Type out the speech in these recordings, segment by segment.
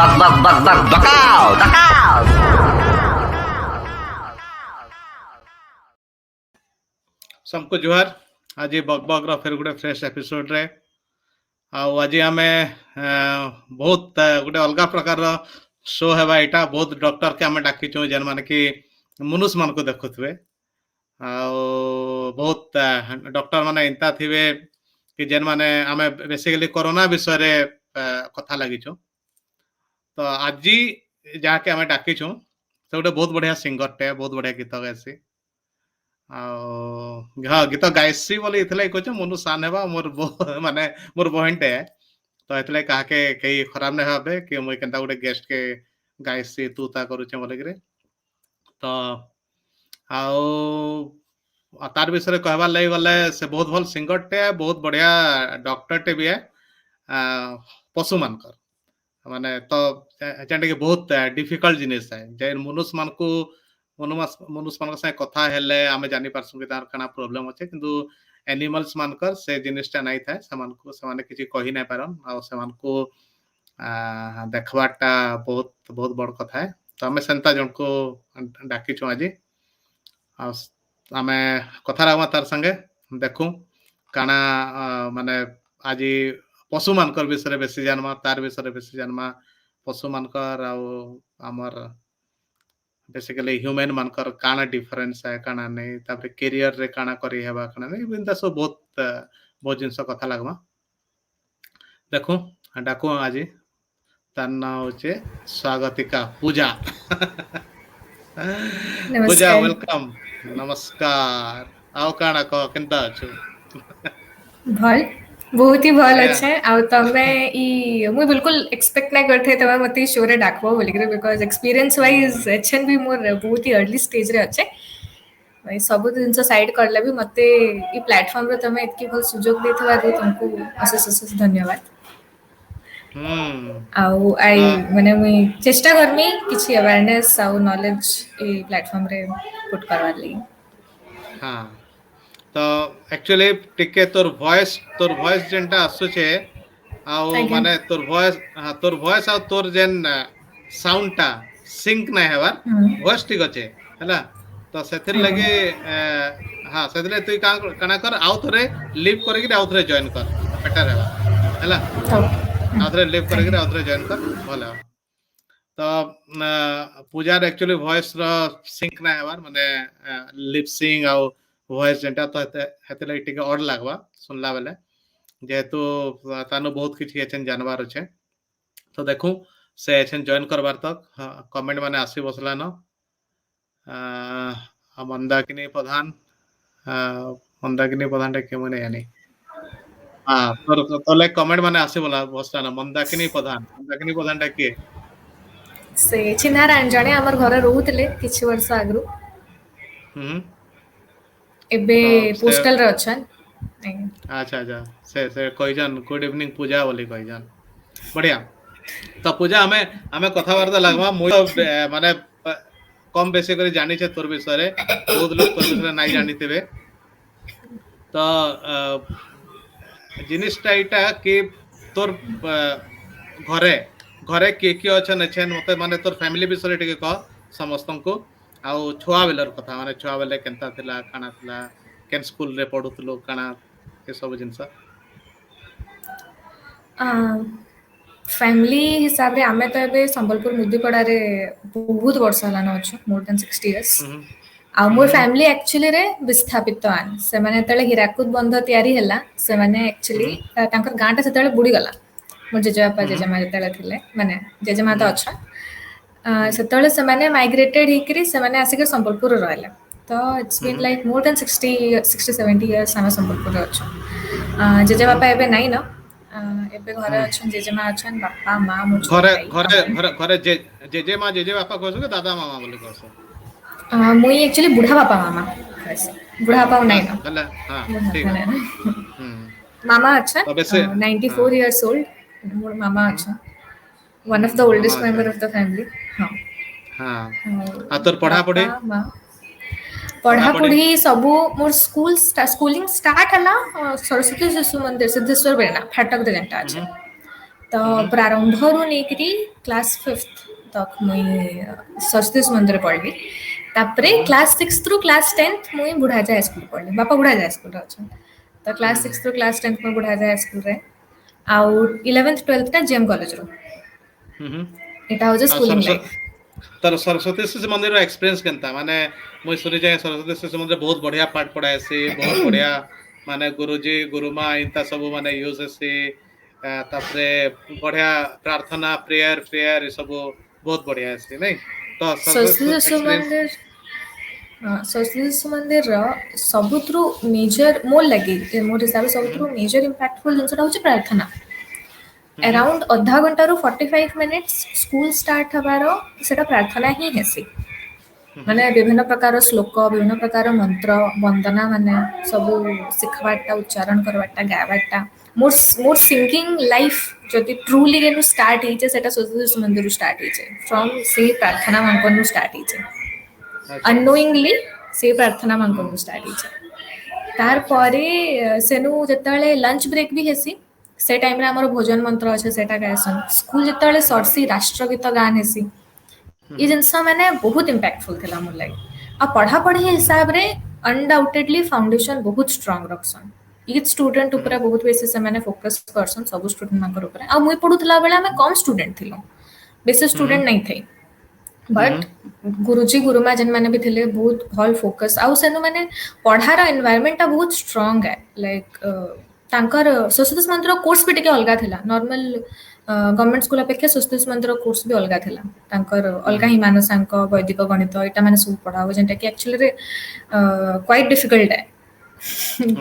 Bacao, bacao. सबको जुहार आज bug bug रो फिर गोटे फ्रेश एपिसोड रे आज आमे बहुत गोटे अलग प्रकार शो है यहाँ बहुत डॉक्टर के आमे डाकिचु जेन माने कि मनुष्य मान को देखुथे बहुत डॉक्टर माने इंता थिबे कि जेन माने आमे बेसिकली कोरोना विषय रे कथा लागिचु तो आज जाके आमे डाकिचु से गोटे बहुत बढ़िया सिंगर टे बहुत बढ़िया गीत गासी हाँ गीत गायसी बोली इतले कहछ मनु सान हेबा मोर माने मोर बहनटे तो एतले काके कई खराब नै हबे कि मुई केनता गोटे गेस्ट के गायसी तू ता करूचे बोले कि तो आउ तार विषय कहबार लगी गले से बहुत भल सिंगर टे बहुत बढ़िया डॉक्टर टे भी है पशु मानकर माने तो जेंटा कि बहुत डिफिकल्ट जिनिस है जे मनुष्य मान को मनुष्य मान संगे कथा हेले आमे जानि पारसु कि तार कना प्रॉब्लम अछि किंतु एनिमल्स मानकर से जिनिसटा नाही थाए समान को समान किछि कहि नै पारन आ समान को देखबाटा बहुत बहुत बड़ कथा है तो आमे सेंता जन को डाकी छु आजी आमे कथा रामा तार संगे देखु काना माने आजी पशु मानकर विषय बेसी जानमा तार विषय बेसी जानमा पशु मानकर आमर बेसिकली ह्यूमन मानकर काना डिफरेंस है काना नहीं तापर करियर रे काना करी हेबा काना नहीं बिंदा सब बहुत बहुत जिंस कथा लागमा देखो डाको आज तार नाम होचे स्वागतिका पूजा पूजा वेलकम नमस्कार आओ काना को केनता अछु भल बहुत ही भल अच्छे आ तमे ई मु बिल्कुल एक्सपेक्ट नै करथे तमे मते शो रे डाकबो बोली करे बिकॉज़ एक्सपीरियंस वाइज एचएन भी मोर बहुत ही अर्ली स्टेज रे अच्छे भाई सब दिन से साइड करले भी मते ई प्लेटफॉर्म रे तमे इतकी भल सुजोग देथवा रे तुमको अशेष अशेष धन्यवाद आउ आई माने मुई चेष्टा करमी किछि अवेयरनेस आउ नॉलेज ई प्लेटफॉर्म रे पुट करवा ली हां तो एक्चुअली टिके तोर वॉइस जेंटा आसुचे आउ माने तोर वॉइस आ तोर जेन साउंड टा सिंक नै हेबार वॉइस ठीक अछि हला तो सेथिर लगे हां सेथिले तू काना कर आउ थरे लिव करि के आउ थरे जॉइन कर बेटर हेबा हला आउ थरे लिव करि के आउ थरे जॉइन कर भला तो पूजार एक्चुअली वॉइस रो सिंक नै हेबार माने लिप सिंग आउ वॉइस जेंटा तो हेते लगे टिके ऑड लागबा सुनला बेले जेहेतु तानो बहुत किछि एचन जानवर अछि तो देखू से एचन जॉइन करबार तक कमेंट माने आसी बसला न मंदाकिनी प्रधान टे के मने यानी हां तो लाइक कमेंट माने आसी बोला बसला न मंदाकिनी प्रधान टा के से चिन्हारायण जाने हमर घर रहउतले किछि वर्ष आगरु एबे पोस्टल रे अछन अच्छा से कोई जन गुड इवनिंग पूजा बोली कोई जन बढ़िया तो पूजा हमें कथा वार्ता लागवा मु माने कम बेसी करे जानि छे तोर विषय रे बहुत लोग तोर विषय नाही जानितेबे तो जिनिसटा इटा कि तोर घरे के अछन एछन मते माने तोर फैमिली विषय टिके कह समस्तन को आउ छुआ बेलर कथा माने छुआ बेले केनता थिला काना थिला केन स्कूल रे पढुतलो काना के सब जिंसा फैमिली हिसाब रे आमे तो एबे संबलपुर मुदीपड़ा रे बहुत वर्ष हलान अछि मोर देन 60 इयर्स आ मोर फैमिली एक्चुअली रे विस्थापित आन से माने तळे हिराकुद बंध तयारी हला से माने एक्चुअली तांकर गांटा से तळे बुडी गला मोर जेजेबापा जेजेमा तळे थिले माने जेजेमा तो अच्छा से तळे से माने माइग्रेटेड हिकरी से माने आसिके संबलपुर रहले तो it's been like more than 60 70 years हम संबलपुर अछि जेजेबापा एबे नाही न एबे घरे अछन जेजेमा अछन बापा मां मो घरे जेजेमा जेजेबापा कहसो के दादा मामा बोली कहसो मुई एक्चुअली बुढ़ा बापा मामा कहसे बुढ़ा बापा नाही न भला हां ठीक मामा अछन 94 इयर्स ओल्ड मोर मामा अछन one of the oldest member of the family हां आ तोर पढ़ा पढ़ी सब मोर स्कूलिंग स्टार्ट हला सरस्वती शिशु मंदिर सिद्धेश्वर बेना फाटक दे जेंटा अछि तो प्रारंभरू नेकरी क्लास 5th तक मुई सरस्वती शिशु मंदिर पढ़ली तापरे क्लास 6 थ्रू क्लास 10th मुई बुढ़ाजा हाई स्कूल पढ़ली बापा बुढ़ाजा हाई स्कूल अच्छा तो क्लास 6 थ्रू क्लास 10th मुई बुढ़ाजा हाई स्कूल रे आउ 11th 12th टा जेएम कॉलेज रो एटा हो जे स्कूलिंग लाइफ तर सरस्वती शिशु मंदिर एक्सपीरियंस केनता माने मुई सुनि जाय सरस्वती शिशु मंदिर बहुत बढ़िया पाठ पढ़ाए से बहुत बढ़िया माने गुरुजी गुरुमा इनता सब माने यूज से तापरे बढ़िया प्रार्थना प्रेयर प्रेयर सब बहुत बढ़िया से नहीं तो सरस्वती शिशु एक्सपीरियंस मंदिर सरस्वती शिशु मंदिर रो सबुथ्रु मेजर मोर लगी मोर हिसाब से सबुथ्रु मेजर इंपैक्टफुल जिनसटा होची प्रार्थना अराउंड आधा घंटा रो 45 मिनिट्स स्कूल स्टार्ट हबारो सेटा प्रार्थना ही हेसी माने विभिन्न प्रकार श्लोक विभिन्न प्रकार मंत्र वंदना माने सब सिखवाटा उच्चारण करवाटा गावाटा मोर मोर सिंगिंग लाइफ जदि ट्रूली गेनु स्टार्ट हिचे सेटा सरस्वती शिशु मंदिर स्टार्ट हिचे फ्रॉम से प्रार्थना मांकन स्टार्ट हिचे अननोइंगली से प्रार्थना मांकन स्टार्ट हिचे तार परे सेनु जतले लंच ब्रेक भी हेसी से टाइम रे हमर भोजन मंत्र अच्छे सेटा गायसन स्कूल जतले सरसी राष्ट्रगीत गान हेसी ये जिनस मैंने बहुत इम्पैक्टफुल थिला मोर लाइक आ पढ़ा पढ़ी हिसाब रे अनडाउटेडली फाउंडेशन बहुत स्ट्रांग रखसन ईच स्टूडेंट ऊपर बहुत बेसी से मैंने फोकस करसन सब स्टूडेंट माकर ऊपर आ मुई पढुतला बेला मैं कम स्टूडेंट थिलो बेसी स्टूडेंट नहीं थे बट गुरुजी गुरुमा जन मैंने भी थिले बहुत भल फोकस आउ सेनु मैंने पढ़ार एनवायरनमेंट बहुत स्ट्रांग है लाइक तांकर सरस्वती शिशु मंदिर कोर्स भी टिके अलगा थिला नॉर्मल गवर्नमेंट स्कूल अपेक्षा सरस्वती शिशु मंदिर कोर्स भी अलगा थिला तांकर अलगा ही मानसांक वैदिक गणित एटा माने सब पढ़ाओ जेंटा कि एक्चुअली रे क्वाइट डिफिकल्ट है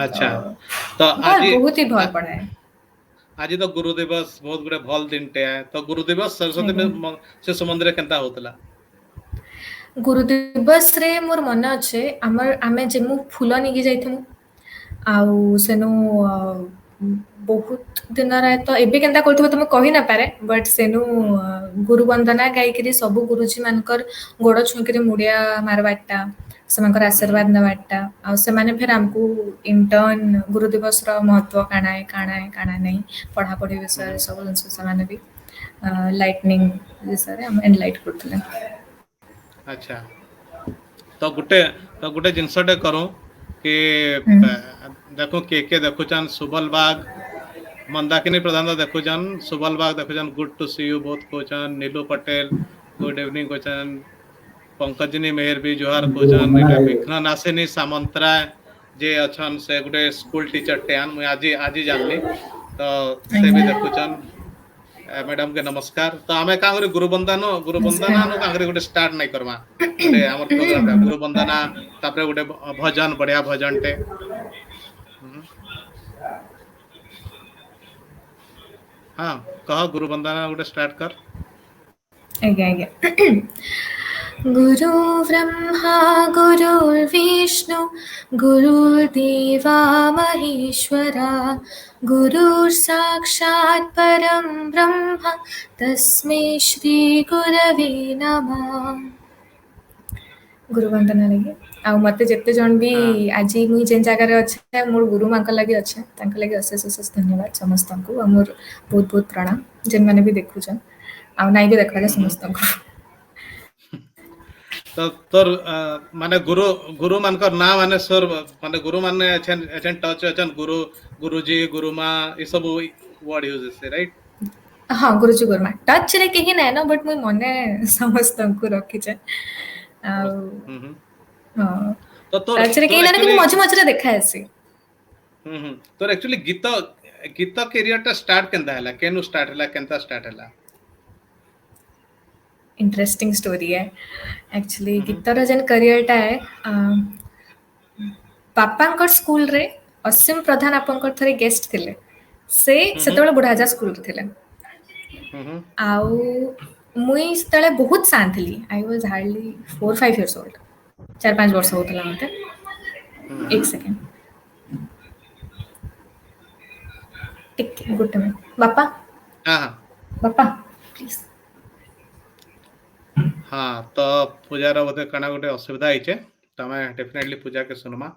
अच्छा तो आज बहुत ही भल पढ़ाए आज तो गुरु दिवस बहुत गुडे भल दिनटे है तो गुरु दिवस सरस्वती शिशु मंदिर केनता होतला गुरु दिवस रे मोर मन अच्छे हमर आमे जेमु फूल निगी जाइथमु आउ सेनु बहुत दिन रहे तो एबे केनता करथबो त कहि ना पारे बट सेनु गुरु वंदना गायकरी सब गुरुजी मानकर गोड़ छुईकरी मुड़िया मारवाटा सेमानकर आशीर्वाद नवाटा आ से माने फिर हमकू इंटर्न गुरु दिवस रो महत्व काना है काना नहीं पढ़ा पढ़ी विषय सब जिनस से माने भी लाइटनिंग विषय रे हम एनलाइट करथले अच्छा तो गुटे जिनसटे करू कि देखो के देखुचन सुबल बाग मंदाकिनी प्रधान देखुचन सुबल बाग देखुचन गुड टू सी यू बहुत कोचन नीलू पटेल गुड इवनिंग कोचन पंकजनी मेहर भी जोहार कोचन एटा विघ्न नासिनी सामंतरा जे अछन से गुटे स्कूल टीचर टेन मु आज जानली तो से भी देखुचन मैडम के नमस्कार तो आमे कांगरे गुरु वंदना नो कांगरे गुटे स्टार्ट नहीं करवा गुटे हमर प्रोग्राम गुरु वंदना तापरे गुटे भजन बढ़िया भजन टे हाँ कह गुरु वंदना गुटे स्टार्ट कर आगे गुरु ब्रह्मा गुरुर्विष्णु गुरुर्देवा महेश्वरा गुरुः साक्षात् परं ब्रह्म तस्मै श्री गुरवे नमः गुरु वंदना लगे आ मते जत्ते जन भी आज मुई जेन जगह रे अच्छे मोर गुरु मांका लगे अच्छे तांका लगे अशेष अशेष धन्यवाद समस्त को मोर बहुत बहुत प्रणाम जेन माने भी देखु छन आ नाही भी देखले समस्त को तो तोर माने गुरु मानकर ना माने सर माने गुरु माने एचन टच एचन गुरुजी गुरुमा ये सब वर्ड यूज से राइट हां गुरुजी गुरुमा टच रे केही नै न बट मुई मने समस्त को रखी छे हां तो तोर टच रे केही नै कि मझे मझे देखा है तोर एक्चुअली गीत करियर टा स्टार्ट केनता हला केनु स्टार्ट हला केनता स्टार्ट हला इंटरेस्टिंग स्टोरी है एक्चुअली गीतर जन करियर टा है पापांकर स्कूल रे असीम प्रधान आपंकर थरे गेस्ट थिले से सेतबेले बुढ़ाजा स्कूल रे थिले आउ मुई सेतबेले बहुत सान थिली I was hardly 4-5 years old 4-5 वर्ष होतला मते एक सेकंड टिक गुड में बापा हां बापा प्लीज हाँ तो पूजा रो बोते कना गोटे असुविधा आइचे तमे डेफिनेटली पूजा के सुनमा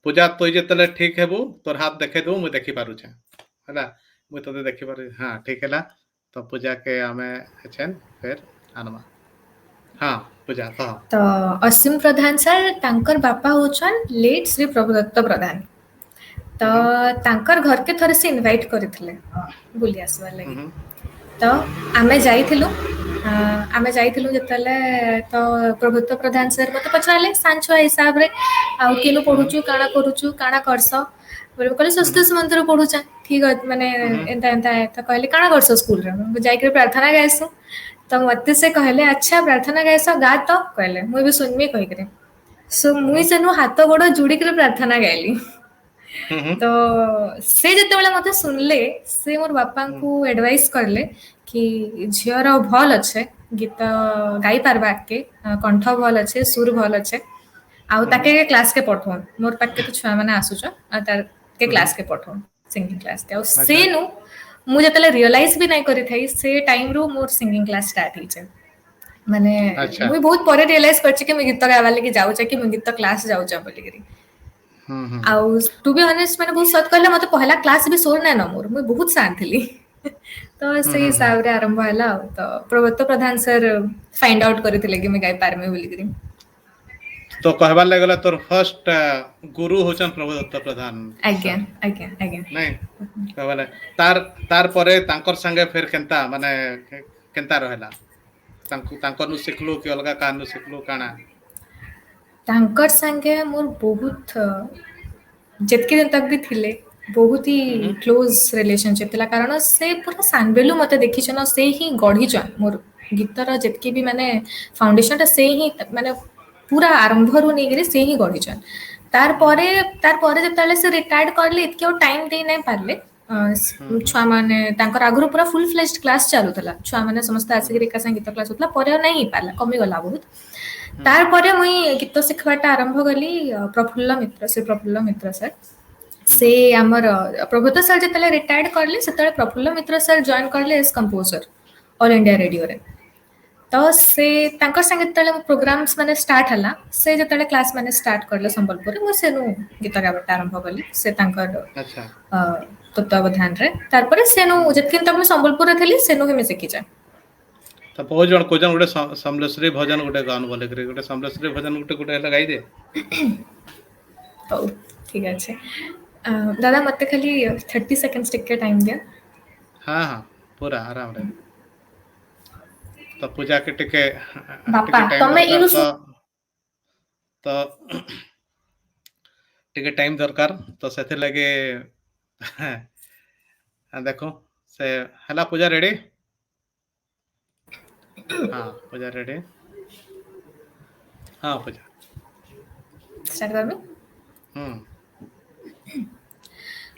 पूजा तो जेतले ठीक हेबू तोर हाथ देखे दो मु देखि पारु छे हला मुझे तो देखी पारे हाँ ठीक है ला तो पूजा के हमें एचेन फिर आनमा हाँ पूजा कह तो असीम प्रधान सर तांकर बापा होचन लेट श्री प्रभुदत्त प्रधान तो तांकर घर के थरे से इनवाइट करथिले बुली आसबार लगी तो आमे जाइथिलु जेतले तो प्रभुत्व प्रधान सर मते पचारले सांचुआ हिसाब रे आ केनु पढुचु काना करूचु काना करस बोले कहले संस्कृत मंत्र पढुचा ठीक है माने एंता एंता तो कहले काना करस स्कूल रे जाई के प्रार्थना गाइसु तो मते से कहले अच्छा प्रार्थना गाइस गा तो कहले मुई भी सुनमी कहि करे सो मुई सेनु हाथ गोड़ जोड़ी के प्रार्थना गाइली तो से जेतेबेले मते सुनले से मोर बापा को एडवाइस करले कि झियर भल अच्छे गीत गाई पारबा के कंठ भल अच्छे सुर भल अच्छे आउ ताके क्लास के पठो मोर पाके तो छुआ माने आसुच आ तार के क्लास के पठो सिंगिंग क्लास के से नु मु जेतेले रियलाइज भी नै करि थई से टाइम रो मोर सिंगिंग क्लास स्टार्ट हिचे माने मुई बहुत परे रियलाइज करछि कि मैं गीत गावा लागि जाउछ कि मैं गीत क्लास जाउछ बोली करी आउ टू बी ऑनेस्ट माने बहुत सत कहले मते पहला क्लास भी सोर नै न मोर मुई बहुत शांत थिली तो से हिसाब रे आरंभ होला तो प्रभुत्व प्रधान सर फाइंड आउट करथिले कि मैं गाई पारमे बोली करी तो कहबार लागला तोर फर्स्ट गुरु होचन प्रभुदत्त प्रधान आज्ञा आज्ञा आज्ञा नहीं कहबाले तार तार परे तांकर संगे फिर केनता माने केनता रहला तांकर नु सिखलु कि अलगा कानु सिखलु काना तांकर संगे मोर बहुत जेतके दिन तक भी थिले बहुत ही क्लोज रिलेशनशिप थिला कारण से पूरा सानबेलु मते देखिछन से ही गढीछन मोर गीतर जेतके भी माने फाउंडेशन ता से ही माने पूरा आरंभ रु नै गिरे से ही गढीछन तार परे जतले से रिटायर्ड करले इतके टाइम दे नै पारले छुआ माने तांकर आगुरु पूरा फुल फ्लेज्ड क्लास चालुतला छुआ माने समस्त आसिक एका संग गीत क्लास होतला परे नै पारला कमी गला बहुत तार परे मुई गीत सिखबाटा आरंभ कली प्रफुल्ल मित्र से प्रफुल्ल मित्र सर से हमर प्रभुत्व सर जतले रिटायर्ड करले सेतले प्रफुल्ल मित्र सर जॉइन करले as composer All India Radio रे तो से तांकर संगे तले प्रोग्राम्स माने स्टार्ट हला से जतले क्लास माने स्टार्ट करले संबलपुर मु सेनु गीत गाबटा आरंभ कली से तांकर अच्छा तत्वावधान रे तार परे सेनु जतकिन तक मैं संबलपुर रे थली सेनु ही मैं सिखि जा तो बहुत जन को जन गुटे समलेश्वरी भजन गुटे गान बोले करी गुटे समलेश्वरी भजन गुटे हेला गाई दे ओ ठीक আছে दादा मते खाली 30 सेकंड्स टिक के टाइम दिया हां हां पूरा आराम रे तो पूजा के टिके बापा तमे इनु तो टिके टाइम दरकार तो सेथे लगे देखो से हला पूजा रेडी हाँ पूजा रेडी हाँ पूजा स्टार्ट कर में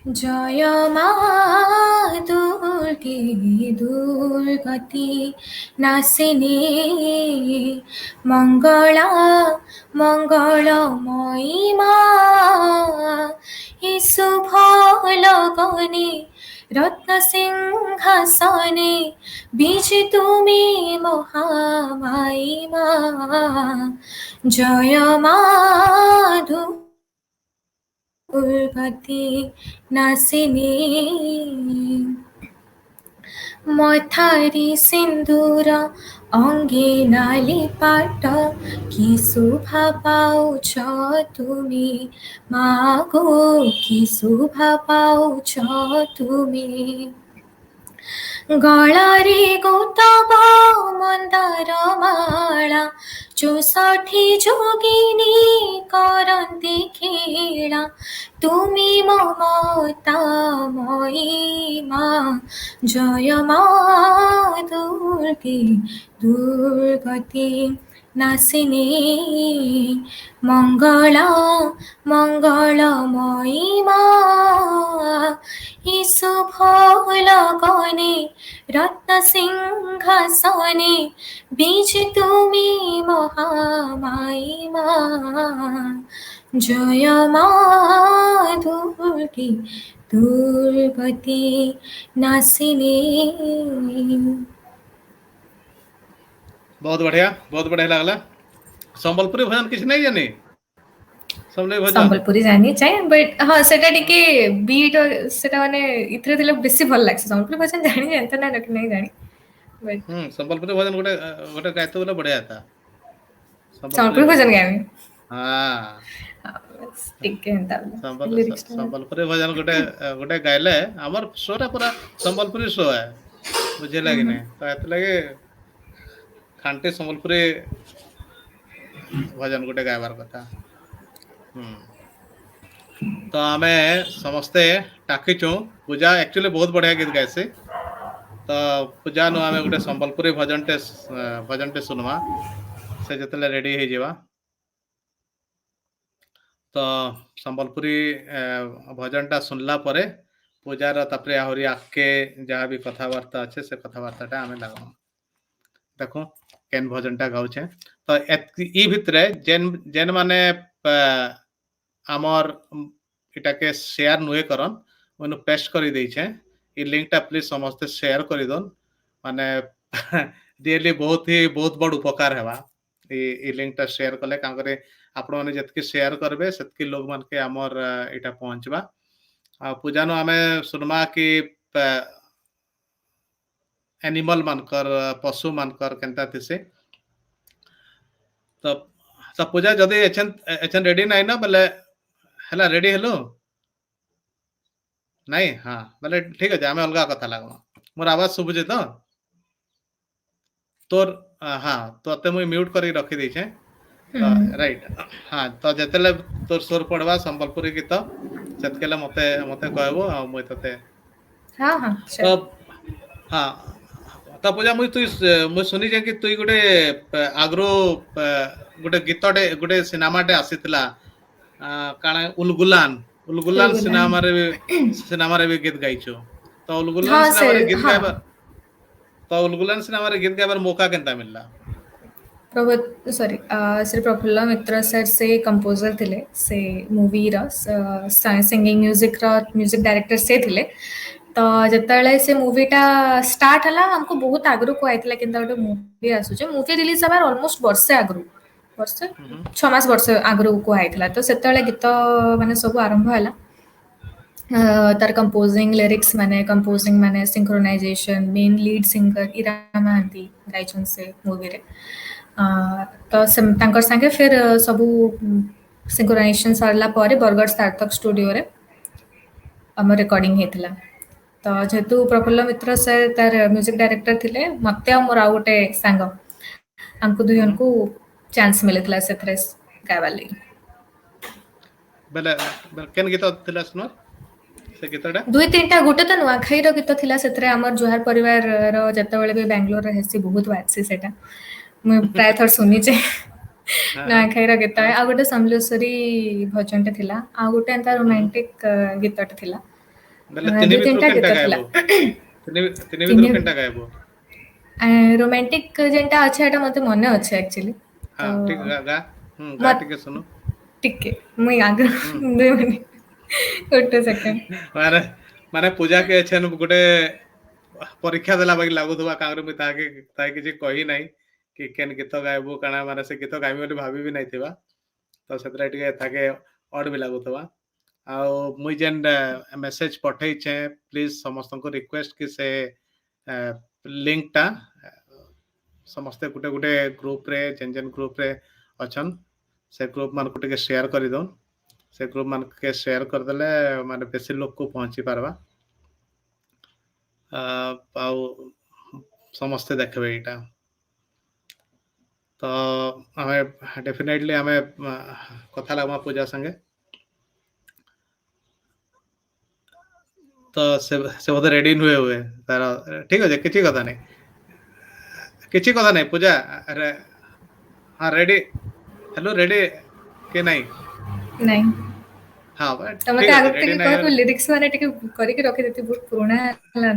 जय माँ दुर्गे दुर्गति नासिनी मंगला मंगलमयी माँ शुभ लगने रत्न सिंहासने बीज तुमी महामाई माँ जय माँ दुर्गति नासिनी मथारी सिंदूर अंगे नाली पाट कि शोभा पाउछ तुमी मागो कि शोभा पाउछ तुमी गलारे गौतम मंदार माला 64 जोगिनी करन्ति खेला तुमी ममतामयी माँ जय माँ दुर्गे दुर्गति नासिनी मंगला मंगलमयी माँ शुभ लगने रत्न सिंहासने बीज तुमी महामाई माँ जय माँ दुर्गे दुर्गति नासिनी बहुत बढ़िया लगला संबलपुरी भजन किछ नहीं जानी समले भजन संबलपुरी जानी चाहिए बट हाँ सेटा टिके बीट सेटा माने इथरे दिले बेसी भल लागसे संबलपुरी भजन जानी जानता ना रख नहीं जानी बट संबलपुरी भजन गोटे गोटे गायतो बोले बढ़िया था संबलपुरी भजन गामी हाँ बस टिके हंता लिरिक्स संबलपुरी भजन गोटे गोटे गायले हमर शो रे पूरा संबलपुरी शो है बुझे लगे नहीं तो एत लगे खांटे संबलपुरी भजन गोटे गायबार कथा तो आमे समस्ते टाकीचु पूजा एक्चुअली बहुत बढ़िया गीत गायसी तो पूजा नु आमे गोटे संबलपुरी भजन टे सुनवा से जतले रेडी हे जेवा तो संबलपुरी भजन टा सुनला परे पूजार तापरे आहुरी आके जहाँ भी कथावार्ता अच्छे से कथावार्ता टा आमे लागो देखो केन भजन टा गाउछे तो ई भितरे जेन जेन माने आमर इटा के शेयर नुए करन मनु पेस्ट करी दै छे ई लिंक टा प्लीज समस्त शेयर करी दोन माने रियली बहुत बड़ उपकार हेबा ई लिंक टा शेयर कले का करे आपण माने जतके शेयर करबे सेतके लोग मान के आमर इटा पहुंचबा आ पूजा नो आमे सुनमा कि एनिमल मानकर पशु मानकर केनता थिसे तो सब पूजा जदि एचन रेडी नाही ना बोले हला रेडी हेलो नहीं हाँ बोले ठीक है आमे अलगा कथा लागो मोर आवाज सुबुजे तो तोर हाँ तो ते मुई म्यूट करी रखी दै छे राइट हाँ तो जतेले तोर स्वर पड़वा संबलपुरी गीत सेतकेले मते मते कहबो आ मुई तते हाँ हाँ तो हाँ तो पूजा मुई सुनी जे कि तुई गोटे आग्रो गोटे गीतटे गोटे सिनेमाटे आसीतला काना उलगुलान सिनेमा रे भी गीत गाइछो तो उलगुलान सिनेमा रे गीत गाइबा तो उलगुलान सिनेमा रे गीत गाइबार मौका केनता मिलला सॉरी श्री प्रफुल्ल मित्र सर से कंपोजर थिले से मूवी रा सिंगिंग म्यूजिक डायरेक्टर से थिले तो जतले से मूवीटा स्टार्ट हला हमको बहुत आगरू को आइतला किंता गोटे मूवी आसु जे मूवी रिलीज हबार ऑलमोस्ट वर्षे आगरू वर्षे 6 मास वर्ष आगरू को आइतला तो सेतले गीत माने सब आरंभ हला तार कंपोजिंग लिरिक्स माने कंपोजिंग माने सिंक्रोनाइजेशन मेन लीड सिंगर इरा महांती गाइछन से मूवी रे तो तांकर संगे फिर सबू सिंक्रोनाइजेशन सरला परे बरगढ़ सार्थक स्टूडियो रे हम रिकॉर्डिंग हेतला तो जेतु प्रफुल्ल मित्र सर तार म्यूजिक डायरेक्टर थिले मते मोर आ गोटे सांग हमको दुयन को चांस मिलतला सेथरे गावाली बेले केन गीत थिला सुनो से गीतडा दुई तीनटा गोटे तो नुआखाई रो गीत थिला सेथरे हमर जोहार परिवार रो जतबेले भी बेंगलोर रे हेसी बहुत वाटसी सेटा मैं प्राय थर सुनी जे नुआखाई रो गीत आ गोटे समलेश्वरी भजनटे थिला आ गोटे एंता रोमांटिक गीतटे थिला बेले तिनि भी केनटा गायबो रोमांटिक जेंटा अच्छा एटा मते मने अच्छे एक्चुअली हां ठीक गा गा ठीक सुनो ठीक है मुई आगे 2 मिनिट गोटे सेकंड माने माने पूजा के छन गोटे परीक्षा देला बाकी लागुथबा कांगरे में ताके जे कहि नाही कि केन गीत गायबो काना माने से गीत गाइबो बोली भाबी भी नाही थिबा तो सेतरा टिके ताके ऑड भी लागुथबा आ मुई जेन मेसेज पठै छे प्लीज समस्त को रिक्वेस्ट कि से लिंक टा समस्त गुटे गुटे ग्रुप रे जेन ग्रुप रे अछन से ग्रुप मान को टिके शेयर करि दोन से ग्रुप मान के शेयर कर देले माने बेसी लोग को पहुंची पारबा पाउ समस्त देखबे एटा तो हमें डेफिनेटली हमें कथा लागमा पूजा संगे तो से बोधे रेडी हुए तार ठीक है किसी कथा नहीं पूजा अरे हाँ रेडी हेलो रेडी के नहीं हाँ तमे तो आगत के कहत लिरिक्स माने टिके करि के रखि देती बहुत पुराना हला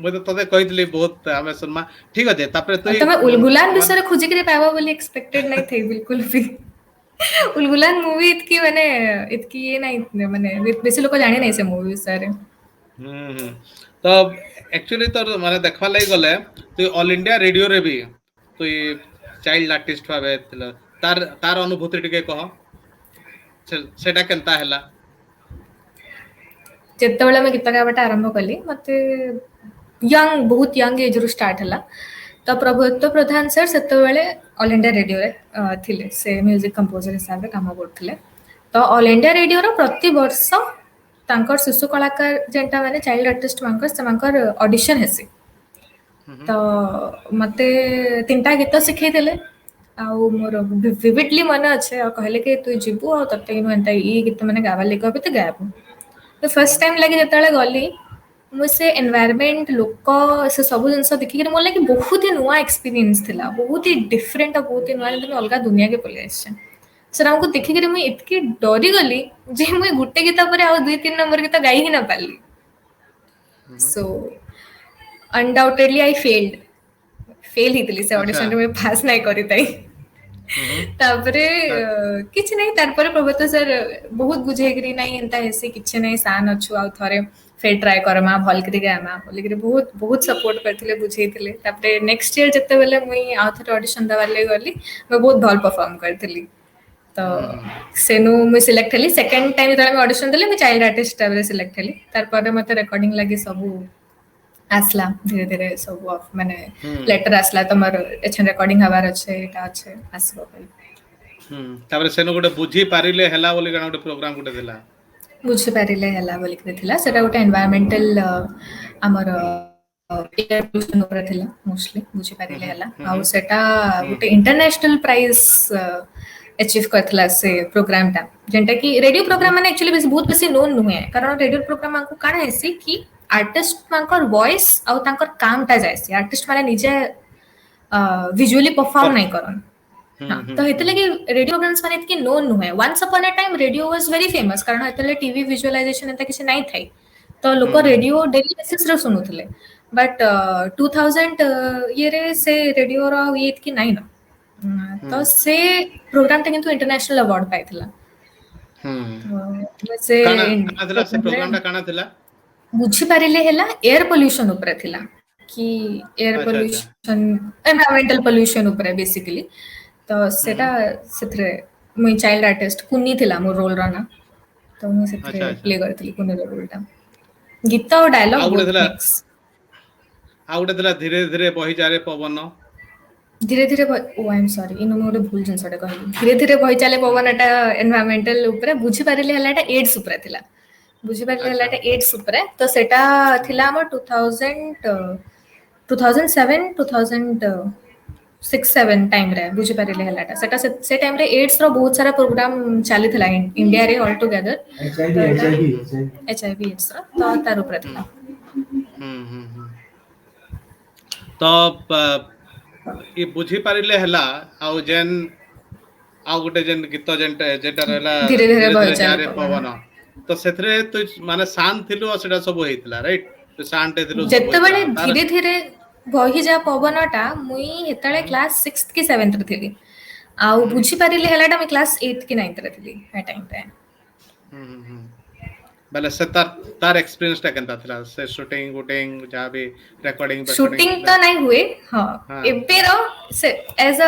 मैं तो तते कहितली बहुत हमें सुनमा ठीक है तापर तमे उलगुलान बिसरे खोजि के पावा बोली एक्सपेक्टेड नहीं थे बिल्कुल भी उलगुलान मूवी इतकी माने इतकी ये नहीं माने बेसी लोग जाने नहीं से मूवी सारे तो एक्चुअली तो माने देखवा लई गले तो ऑल इंडिया रेडियो रे भी तो चाइल्ड आर्टिस्ट भाबे तार तार अनुभूति टिके कह सेटा केनता हैला ଯେତେବେଳେ ମୁଁ ଗୀତ ଗାଇବାଟା ଆରମ୍ଭ କଲି ମତେ ବହୁତ ୟଙ୍ଗ ଏଜରୁ ଷ୍ଟାର୍ଟ ହେଲା ତ ପ୍ରଭୁତ୍ୱ ପ୍ରଧାନ ସାର୍ ସେତେବେଳେ ଅଲ୍ ଇଣ୍ଡିଆ ରେଡ଼ିଓରେ ଥିଲେ ସେ ମ୍ୟୁଜିକ୍ କମ୍ପୋଜର ହିସାବରେ କାମ କରୁଥିଲେ ତ ଅଲ୍ ଇଣ୍ଡିଆ ରେଡ଼ିଓର ପ୍ରତିବର୍ଷ ତାଙ୍କର ଶିଶୁ କଳାକାର ଯେନ୍ଟା ମାନେ ଚାଇଲ୍ଡ ଆର୍ଟିଷ୍ଟ ମାନଙ୍କର ସେମାନଙ୍କର ଅଡିସନ୍ ହେସି ତ ମତେ 3ଟା ଗୀତ ଶିଖେଇଥିଲେ ଆଉ ମୋର ଭିଭିଡଲି ମନେ ଅଛେ ଆଉ କହିଲେ କି ତୁ ଯିବୁ ଆଉ ତତେ କିନ୍ତୁ ଏନ୍ତା ଇ ଗୀତ ମାନେ ଗାବାର୍ ଲାଗି କହିବେ ତୁ ଗାଇବୁ ତ ଫର୍ଷ୍ଟ ଟାଇମ୍ ଲାଗି ଯେତେବେଳେ ଗଲି ମୁଁ ସେ ଏନଭାयରନମେଣ୍ଟ ଲୋକ ସେ ସବୁ ଜିନିଷ ଦେଖିକି ମୋ ଲାଗି ବହୁତ ହି ନୂଆ ଏକ୍ସପିରିଏନ୍ସ ଥିଲା ବହୁତ ହି ଡିଫରେଣ୍ଟ ଆଉ ବହୁତ ହି ନୂଆ ଯେମିତି ମୁଁ ଅଲଗା ଦୁନିଆକେ ପଳେଇ ଆସିଛେ ସେଟା ଆମକୁ ଦେଖିକିରି ମୁଇଁ ଏତିକି ଡରିଗଲି ଯେ ମୁଇଁ ଗୋଟେ ଗୀତ ପରେ ଆଉ 2-3 ନମ୍ବର ଗୀତ ଗାଇ ହିଁ ନ ପାରିଲି ସୋ ଅନଡାଉଟେଡଲି ଆଇ ଫେଲ୍ ହେଇଥିଲି ସେ अच्छा ଅଡିସନରେ ମୁଇଁ ପାସ୍ ନାଇଁ କରିଥାଇ ତାପରେ କିଛି ନାହିଁ ତାପରେ ପ୍ରଭୁତ୍ୱ ସାର୍ ବହୁତ ବୁଝେଇକିରି ନାଇଁ ଏନ୍ତା ହେସି କିଛି ନାହିଁ ସାନ୍ ଅଛୁ ଆଉ ଥରେ ଫେର୍ ଟ୍ରାଏ କରମା ଭଲକିରି ଗାଏମା ବୋଲିକିରି ବହୁତ ବହୁତ ସପୋର୍ଟ କରିଥିଲେ ବୁଝେଇଥିଲେ ତାପରେ ନେକ୍ସଟ ଇୟର ଯେତେବେଳେ ମୁଇଁ ଆଉ ଥରେ ଅଡିସନ ଦେବାର ଲାଗି ଗଲି ମୁଁ ବହୁତ ଭଲ ପରଫର୍ମ କରିଥିଲି ତ ସେନୁ ମୁଇଁ ସିଲେକ୍ଟ ହେଲି ସେକେଣ୍ଡ ଟାଇମ୍ ଯେତେବେଳେ ମୁଁ ଅଡିସନ ଦେଲି ମୁଁ ଚାଇଲ୍ଡ ଆର୍ଟିଷ୍ଟ ଭାବରେ ସିଲେକ୍ଟ ହେଲି ତାପରେ ମତେ ରେକର୍ଡିଂ ଲାଗି ସବୁ ଆସିଲା ଧୀରେ ଧୀରେ ସବୁ ମାନେ ଲେଟର ଆସିଲା ତମର ଏଛନ ରେକର୍ଡିଂ ହବାର ଅଛେ ଏଇଟା ଅଛେ ଆସିବ ବୋଲି ତାପରେ ସେନୁ ଗୋଟେ ବୁଝି ପାରିଲେ ହେଲା ବୋଲି କାଣା ଗୋଟେ ପ୍ରୋଗ୍ରାମ ଗୋଟେ ଥିଲା ବୁଝିପାରିଲେ ହେଲା ବୋଲିକିରି ଥିଲା ସେଟା ଗୋଟେ ଏନଭାୟରମେଣ୍ଟାଲ ଆମର ଏୟାର ପଲ୍ୟୁସନ ଉପରେ ଥିଲା ମୋଷ୍ଟଲି ବୁଝିପାରିଲେ ହେଲା ଆଉ ସେଟା ଗୋଟେ ଇଣ୍ଟରନ୍ୟାସନାଲ ପ୍ରାଇଜ अचीव करथिला से प्रोग्राम टा जेंटा कि रेडियो प्रोग्राम माने एक्चुअली बहुत बेसी नोन नुहे कारण रेडियो प्रोग्राम को काना हेसी कि आर्टिस्ट मानकर वॉइस आउ तांकर काम टा जायसी आर्टिस्ट माने निजे विजुअली परफॉर्म नहीं करन हाँ तो हेते लगे रेडियो प्रोग्राम्स माने इतकी नोन नुहे once upon a time radio was very famous कारण हेते टीवी विजुअलाइजेशन एता किछ नहीं थाई तो लोक रेडियो डेली बेसिस रे सुनुथिले बट 2000 ये रे से रेडियो रो ये इतकी नहीं ना तो से प्रोग्राम टा किंतु इंटरनेशनल अवार्ड पाइथिला तो से काना काना थिला से प्रोग्राम टा काना थिला बुझी पारिले हैला एयर पोल्यूशन ऊपर थिला कि एयर अच्छा अच्छा पोल्यूशन एनवायरमेंटल पोल्यूशन ऊपर बेसिकली तो सेटा सेथरे मुई चाइल्ड आर्टिस्ट कुन्नी थिला मोर रोल रना तो मुई सेथरे अच्छा अच्छा प्ले करथली कुन्नी रोल टा गीत और डायलॉग ଆଉ ଗୋଟେ बहुत ଥିଲା मिक्स ଆଉ ଗୋଟେ ଥିଲା ଧୀରେ ଧୀରେ ବହି ଯାରେ ପବନ धीरे धीरे ओ आई एम सॉरी इन मोर भूल जिनसटा कहली धीरे धीरे बही चले पवन एटा एनवायरमेंटल ऊपर बुझी पारिले हला एटा एड्स ऊपर थिला बुझी पारिले हला अच्छा एटा एड्स ऊपर तो सेटा थिला हमर 2007 2006-7 टाइम रे बुझी पारिले हलाटा सेटा से टाइम रे एड्स रो बहुत सारा प्रोग्राम चली थिला इंडिया रे ऑल टुगेदर एचआईवी एड्स रो तो तार ऊपर थिला तो ये बुझी पारिले हला आउ जेन आउ गोटे जेन गीत जेनटा जेटा रहला धीरे धीरे धीरे बही धीरे चले जारे पवन तो सेथरे तू माने शांत थिलु और सेटा सब होइतला राइट तू शांत थिलु सब ଯେତେବେଳେ होइतला ଧୀରେ ଧୀରେ ବହି ଯା ପବନଟା ମୁଇଁ ହେତେବେଳେ କ୍ଲାସ 6th କି 7th ରେ ଥିଲି ଆଉ ବୁଝିପାରିଲି ହେଲାଟା ମୁଁ କ୍ଲାସ 8th କି 9th ରେ ଥିଲି ଏ ଟାଇମରେ ବେଲେ ସେ ତାର ଏକ୍ସପିରିଏନ୍ସ ଟା କେନ୍ତା ଥିଲା ସେ ଶୁଟିଂ ଗୁଟିଂ ଯାହା ବି ରେକର୍ଡିଂ ସୁଟିଂ ତ ନାଇଁ ହୁଏ ହଁ ଏବେର ସେ ଏଜ ଅ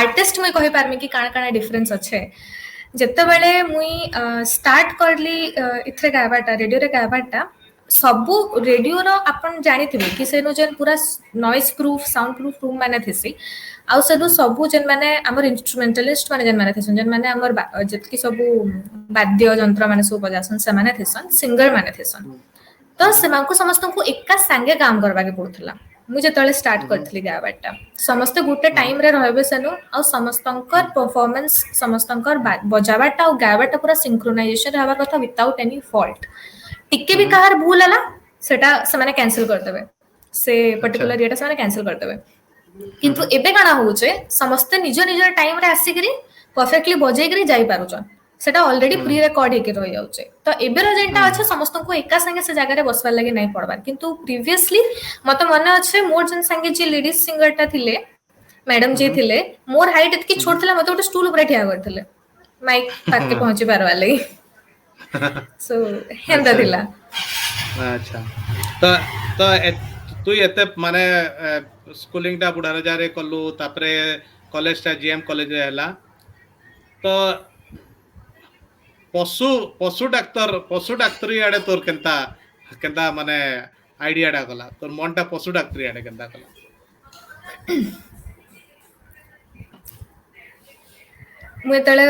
ଆର୍ଟିଷ୍ଟ ମୁଇଁ କହିପାରମି କି କାଣା କାଣା ଡିଫରେନ୍ସ ଅଛେ ଯେତେବେଳେ ମୁଇଁ ଷ୍ଟାର୍ଟ କରଲି ଏଥିରେ ଗାଇବାଟା ରେଡିଓରେ ଗାଇବାଟା ସବୁ ରେଡିଓର ଆପଣ ଜାଣିଥିବେ କି ସେନୁ ଯେନ୍ ପୁରା noise proof sound proof room ମାନେ ଥିସି ଆଉ ସେନୁ ସବୁ ଯେନ୍ ମାନେ ଆମର ଇନଷ୍ଟ୍ରୁମେଣ୍ଟାଲିଷ୍ଟ ମାନେ ଯେନ୍ ମାନେ ଥିସନ୍ ଯେନ୍ ମାନେ ଆମର ଯେତିକି ସବୁ ବାଦ୍ୟ ଯନ୍ତ୍ର ମାନେ ସବୁ ବଜାସନ୍ ସେମାନେ ଥିସନ୍ ସିଙ୍ଗର ମାନେ ଥିସନ୍ ତ ସେମାନଙ୍କୁ ସମସ୍ତଙ୍କୁ ଏକା ସାଙ୍ଗେ କାମ କରବାକେ ପଡୁଥିଲା ମୁଁ ଯେତେବେଳେ ଷ୍ଟାର୍ଟ କରିଥିଲି ଗାଇବାଟା ସମସ୍ତେ ଗୋଟେ ଟାଇମରେ ରହିବେ ସେନୁ ଆଉ ସମସ୍ତଙ୍କର ପରଫର୍ମାନ୍ସ ସମସ୍ତଙ୍କର ବଜାବାଟା ଆଉ ଗାଇବାଟା ପୁରା ସିଙ୍କ୍ରୋନାଇଜେସନ ହେବା କଥା ୱିଥାଉଟ୍ ଏନି ଫଲ୍ଟ ଟିକେ ବି କାହାର ଭୁଲ ହେଲା ସେଟା ସେମାନେ କ୍ୟାନସଲ କରିଦେବେ ସେ ପର୍ଟିକୁଲାର ଇଏଟା ସେମାନେ କ୍ୟାନସଲ କରିଦେବେ କିନ୍ତୁ ଏବେ କାଣା ହଉଛେ ସମସ୍ତେ ନିଜ ନିଜ ଟାଇମରେ ଆସିକିରି ପରଫେକ୍ଟଲି ବଜେଇକିରି ଯାଇପାରୁଛନ୍ ସେଟା ଅଲରେଡି ପ୍ରି ରେକର୍ଡ ହେଇକି ରହିଯାଉଛେ ତ ଏବେର ଯେନ୍ଟା ଅଛେ ସମସ୍ତଙ୍କୁ ଏକା ସାଙ୍ଗେ ସେ ଜାଗାରେ ବସବାର ଲାଗି ନାଇଁ ପଡବାର କିନ୍ତୁ ପ୍ରିଭିୟସଲି ମତେ ମନେ ଅଛେ ମୋର ଯେନ୍ ସାଙ୍ଗେ ଯିଏ ଲେଡିଜ ସିଙ୍ଗରଟା ଥିଲେ ମ୍ୟାଡମ ଯିଏ ଥିଲେ ମୋର ହାଇଟ୍ ଏତିକି ଛୋଟ ଥିଲା ମତେ ଗୋଟେ ଷ୍ଟୁଲ ଉପରେ ଠିଆ କରିଥିଲେ ମାଇକ୍ ପାଖକେ ପହଞ୍ଚି ପାରବାର ଲାଗି ସୋ ହେନ୍ତା अच्छा ଥିଲା अच्छा तो तो तू एते माने स्कूलिंग टा बुढ़ार जारे कलु तापरे कॉलेज टा जीएम कॉलेज रे हला तो पशु पशु डाक्तरी आड़े तोर केनता केनता माने आइडिया डा गला तोर मनटा पशु डाक्तरी आड़े केनता गला ମୁଁ ଯେତେବେଳେ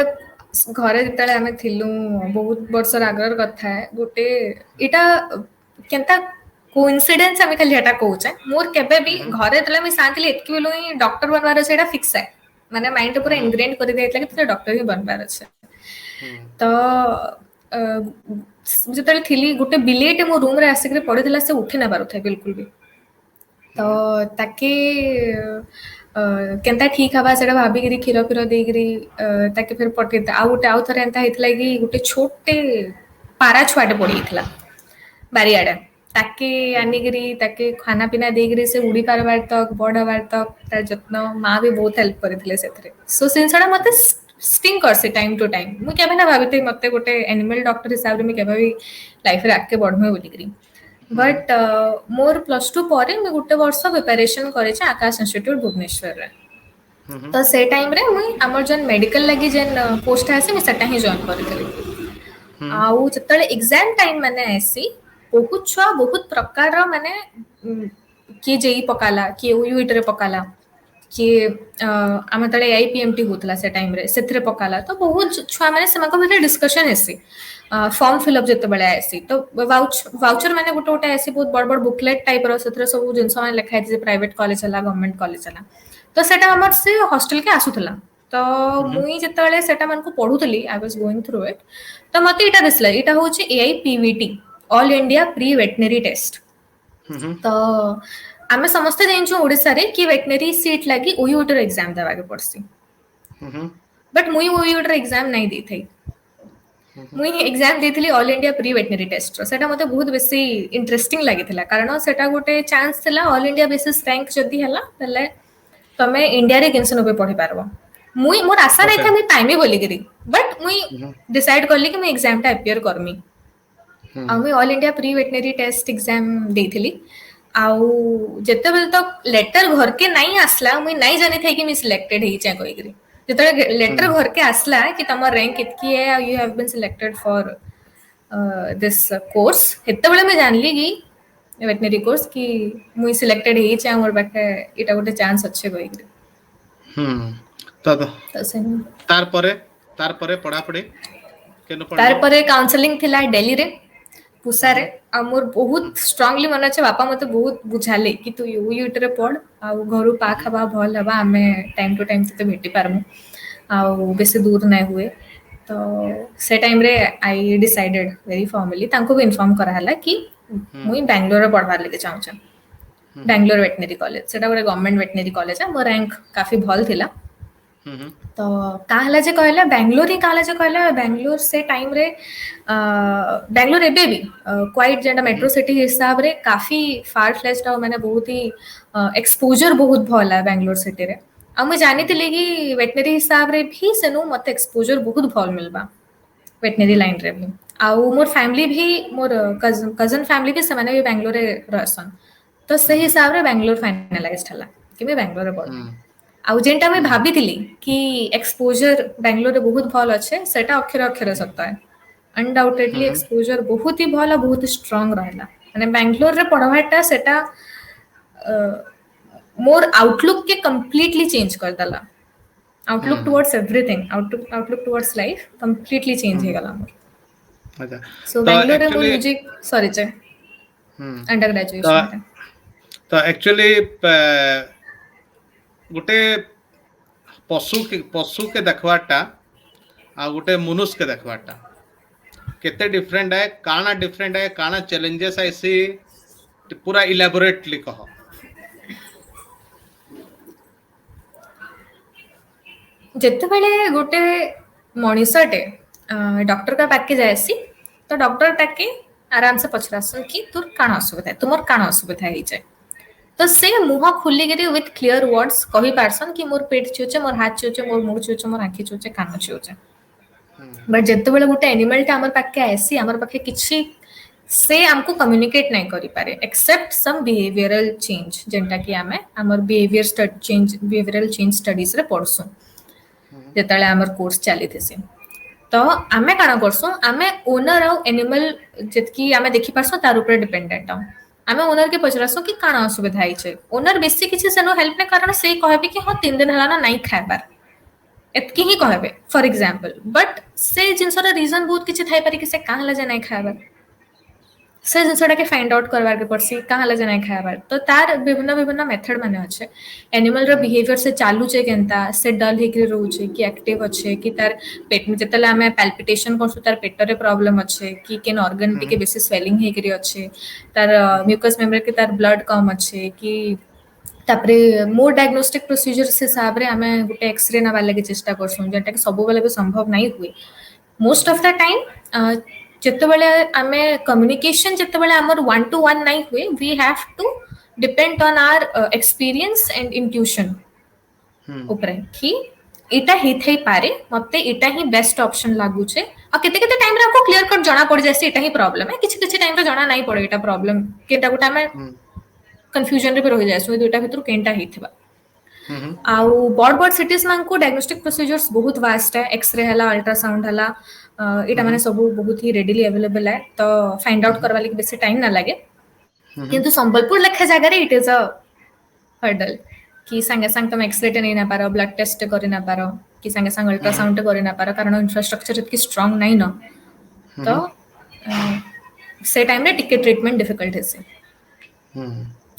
ଘରେ ଯେତେବେଳେ ଆମେ ଥିଲୁ ବହୁତ ବର୍ଷର ଆଗର କଥା ଗୋଟେ ଏଇଟା କେନ୍ତା କୋଇନ୍ସିଡେନ୍ସ ଆମେ ଖାଲି ଏଟା କହୁଛେ ମୋର କେବେ ବି ଘରେ ଯେତେବେଳେ ମୁଁ ଶାନ୍ତିଲି ଏତିକି ବେଳୁ ହିଁ ଡକ୍ଟର ବନବାର ଅଛି ଏଇଟା ଫିକ୍ସ है ମାନେ ମାଇଣ୍ଡ ପୁରା ଇନଗ୍ରେଣ୍ଡ କରିଦେଇଥିଲା କି ତୋତେ ଡକ୍ଟର ହିଁ ବନବାର ଅଛି ତ ଯେତେବେଳେ ଥିଲି ଗୋଟେ ବିଲେଇଟେ ମୋ ରୁମରେ ଆସିକି ପଡିଥିଲା ସେ ଉଠି ନା ପାରୁଥାଏ ବିଲକୁଲ ବି ତ ତାକେ କେନ୍ତା ଠିକ ହବା ସେଟା ଭାବିକିରି କ୍ଷୀର ଫିର ଦେଇକିରି ତାକେ ଫେର ପଠେଇ ଆଉ ଗୋଟେ ଆଉ ଥରେ ଏନ୍ତା ହେଇଥିଲା କି ଗୋଟେ ଛୋଟେ ପାରା ଛୁଆଟେ ପଡିଯାଇଥିଲା ବାରିଆଡେ ତାକେ ଆନିକିରି ତାକେ ଖାନା ପିନା ଦେଇକିରି ସେ ଉଡି ପାରବାର ତକ ବଡ ହବାର ତକ ତାର ଯତ୍ନ ମା ବି ବହୁତ ହେଲ୍ପ କରିଥିଲେ ସେଥିରେ ସୋ ସେ ଜିନିଷଟା ମତେ ସ୍ଟିଙ୍ଗ କରସି ଟାଇମ ଟୁ ଟାଇମ ମୁଁ କେବେ ନା ଭାବିଥିଲି ମତେ ଗୋଟେ ଆନିମାଲ ଡକ୍ଟର ହିସାବରେ ମୁଁ କେବେ ବି ଲାଇଫରେ ଆଗକେ ବଢମେ ବୋଲିକିରି बट मोर +2 ପରେ ମୁଁ ଗୋଟେ ବର୍ଷ ପ୍ରିପାରେସନ କରିଛି ଆକାଶ ଇନଷ୍ଟିଚ୍ୟୁଟ ଭୁବନେଶ୍ୱରରେ ତ ସେ ଟାଇମ ରେ ମୁଁ ଆମର ଜନ ମେଡିକାଲ ଲାଗି ଯେନ୍ ପୋଷ୍ଟ ଆସି ମୁଁ ସେଟା ହିଁ ଜଏନ୍ କରିଥିଲି ଆଉ ଯେତେବେଳେ ଏକ୍ସାମ ଟାଇମ ମାନେ ଆସି ବହୁତ ଛୁଆ ବହୁତ ପ୍ରକାରର ମାନେ କିଏ ଯେଇ ପକାଲା କିଏ ୟୁଇଟିରେ ପକାଲା କିଏ ଆମ ଯେତେବେଳେ AIPMT ହଉଥିଲା ସେ ଟାଇମରେ ସେଥିରେ ପକାଲା ତ ବହୁତ ଛୁଆ ମାନେ ସେମାନଙ୍କ ଭିତରେ ଡିସ୍କସନ ହେସି फॉर्म फिलअप ଯେତେବେଳେ ଆସି ତ ଭାଉଚର ମାନେ ଗୋଟେ ଗୋଟେ ଆସି ବହୁତ ବଡ ବଡ ବୁକଲେଟ ଟାଇପର ସେଥିରେ ସବୁ ଜିନିଷ ମାନେ ଲେଖା ହେଇଛି ପ୍ରାଇଭେଟ କଲେଜ ହେଲା ଗଭର୍ଣ୍ଣମେଣ୍ଟ କଲେଜ ହେଲା ତ ସେଟା ଆମର ସେ ହଷ୍ଟେଲ କେ ଆସୁଥିଲା ତ ମୁଇଁ ଯେତେବେଳେ ସେଟା ମାନଙ୍କୁ ପଢୁଥିଲି I was going through it ତ ମତେ ଏଇଟା ଦିସିଲା ଏଇଟା ହଉଛି AIPVT all India pre veterinary test ତ ଆମେ ସମସ୍ତେ ଜାଣିଛୁ ଓଡିଶାରେ କି ଭେଟନେରୀ ସିଟ୍ ଲାଗି ଓୟୁଟିର ଏକ୍ସାମ ଦେବାକୁ ପଡସି ବଟ୍ ମୁଇଁ ଓୟୁଟିର ଏକ୍ସାମ ନାଇଁ ଦେଇଥାଇ मुई एग्जाम देथिली all India pre veterinary test सेटा मते बहुत बेसी इंटरेस्टिंग लागिथिला कारण सेटा गोटे चांस थिला ऑल इंडिया बेसिस रैंक जदी हला तले तमे इंडिया रे केनसन पे पढी पारबो मुई मोर आशा नै था मैं पाइमी बोली गिरी बट मुई डिसाइड करली कि मैं एग्जाम टा अपियर करमी आ मुई all India pre veterinary test exam देथिली आउ जते बेल तक लेटर घर के नहीं आसला मुई नहीं जानी थे कि मैं सिलेक्टेड ही चा कोई गिरी ଯେତେବେଳେ ଲେଟର ଘରକେ ଆସିଲା କି ତମ ର୍ୟାଙ୍କ ଏତିକି है you have been selected for this course ସେତେବେଳେ ମୁଁ ଜାଣିଲି କି वेटनरी कोर्स कि मुई सिलेक्टेड ही चा मोर पाखे एटा गोटे चांस अच्छे कहिकरी तार परे पढ़ा पढ़ी तार परे काउंसलिंग थिला दिल्ली रे पुसा रे आ मोर बहुत स्ट्रांगली मन अच्छे बापा मते बहुत बुझाले कि तू यूटी रे पढ़ आ घरु पाख हवा भल हवा आमे टाइम टू टाइम ते भेटी पारमु आ बेसी दूर नै हुए तो से टाइम रे आई डिसाइडेड वेरी फॉर्मली तांको भी इन्फॉर्म करा हला कि मुई बेंगलोर रे पढ़वार लगे चाहू छ बेंगलोर वेटनरी कॉलेज सेटा गोटे गवर्नमेंट वेटनरी कॉलेज है मोर रैंक काफी भल थिला तो काहला जे कहला बेंगलोर ही काहला जे कहला बेंगलोर से टाइम रे बेंगलोर एबे भी क्वाइट जेंडा मेट्रो सिटी हिसाब रे काफी फार फ्लेज्ड और माने बहुत ही एक्सपोजर बहुत भला बेंगलोर सिटी रे आ मैं जानी थिली कि वेटनरी हिसाब रे भी सेनु मते एक्सपोजर बहुत भल मिलबा वेटनरी लाइन रे भी आ मोर फैमिली भी मोर कजन फैमिली भी से माने भी बेंगलोर रे रहसन तो से हिसाब रे बेंगलोर फाइनलाइज्ड हला कि मैं बेंगलोर रे पढ आउ जेनटा मैं भाभी थिली कि एक्सपोजर बेंगलोर रे बहुत भल अच्छे सेटा अक्षर अक्षर सत्य है अनडाउटेडली एक्सपोजर बहुत ही भल बहुत ही स्ट्रांग रहला माने बेंगलोर रे पढवाटा सेटा मोर आउटलुक के कंप्लीटली चेंज कर दला outlook towards everything outlook towards life completely change हे गला मोर अच्छा सो बेंगलोर रे मोर म्यूजिक सॉरी चे अंडर ग्रेजुएशन तो एक्चुअली गोटे पशु के देखवाटा आ गोटे मनुष्य के देखवाटा केते डिफरेंट है काना चैलेंजेस ऐसी पूरा इलेबोरेटली कह जेते बेले गोटे मनीषटे डॉक्टर का पाके जायसी तो डॉक्टर ताके आराम से पचरासन कि तोर काना असुविधा है तुमर काना असुविधा है जाय तो से मुह खुली गिरी विथ क्लियर वर्ड्स कहि पारसन कि मोर पेट छुचे मोर हाथ छुचे मोर मुंह छुचे मोर आंखी छुचे कान छुचे बट जेते बेले गोटे एनिमल टा हमर पाके आसी हमर पाके किछि से हमको कम्युनिकेट नहीं करि पारे एक्सेप्ट सम बिहेवियरल चेंज जेंटा कि हमें हमर बिहेवियरल चेंज स्टडीज रे पढसु जेतले हमर कोर्स चली थेसी तो आमे काना करसु आमे ओनर और एनिमल जतकी आमे देखि परसु तार ऊपर डिपेंडेंट हम आमे ओनर के पचरासु कि काना असुविधा है छे ओनर बेसी किछि सेनो हेल्प ने कारण से कहबे कि हां 3 दिन हला ना नहीं खाइबार एतकी ही कहबे फॉर एग्जांपल बट से जिनसर रीजन बहुत किछि थाई पारे कि से काहला जे नहीं खाइबार से जिनसटा के फाइंड आउट करवार के पड़सी काहला जे नहीं खाइबार तो तार विभिन्न विभिन्न मेथड माने अच्छे एनिमल रो बिहेवियर से चालू छे केनता से डल हेकरी रहू छे कि एक्टिव अच्छे कि तार पेट में जतले हमें पैल्पिटेशन करसु तार पेट रे प्रॉब्लम अच्छे कि केन ऑर्गन टिके बेसी स्वेलिंग हेकरी अच्छे तार म्यूकस मेम्ब्रेन के तार ब्लड कम अच्छे कि तापरे मोर डायग्नोस्टिक प्रोसीजर्स हिसाब रे हमें गुटे एक्सरे नवा लगे चेष्टा करसु जेटा कि सब बेले भी संभव नहीं हुए मोस्ट ऑफ द टाइम जेतेबेले आमे कम्युनिकेशन जेतेबेले हमर 1 to 1 नहीं हुए we have to depend on our experience and intuition ऊपर कि एटा हेथै पारे मते एटा ही बेस्ट ऑप्शन लागू छे आ केते केते टाइम रे आपको क्लियर कट जाना पड़ जाय एटा ही प्रॉब्लम है किछि किछि टाइम रे जाना नहीं पड़े एटा प्रॉब्लम केटा गुटा में कंफ्यूजन रे रहि जाय सो दुटा भितर केनटा हिथबा आउ बड़ बड़ सिटीज मान को डायग्नोस्टिक प्रोसीजर्स बहुत वास्ट है एक्सरे हला अल्ट्रासाउंड हला एटा माने सब बहुत ही रेडिली अवेलेबल है तो फाइंड आउट करवा लगे बेसी टाइम ना लागे किंतु संबलपुर लेखा जगह रे इट इज अ हर्डल कि संगे संग तुम एक्सरे टे नहीं ना पारो ब्लड टेस्ट करि ना पारो कि संगे संग अल्ट्रासाउंड करि ना पारो कारण इंफ्रास्ट्रक्चर इतकी स्ट्रांग नहीं न तो से टाइम रे टिके ट्रीटमेंट डिफिकल्ट है से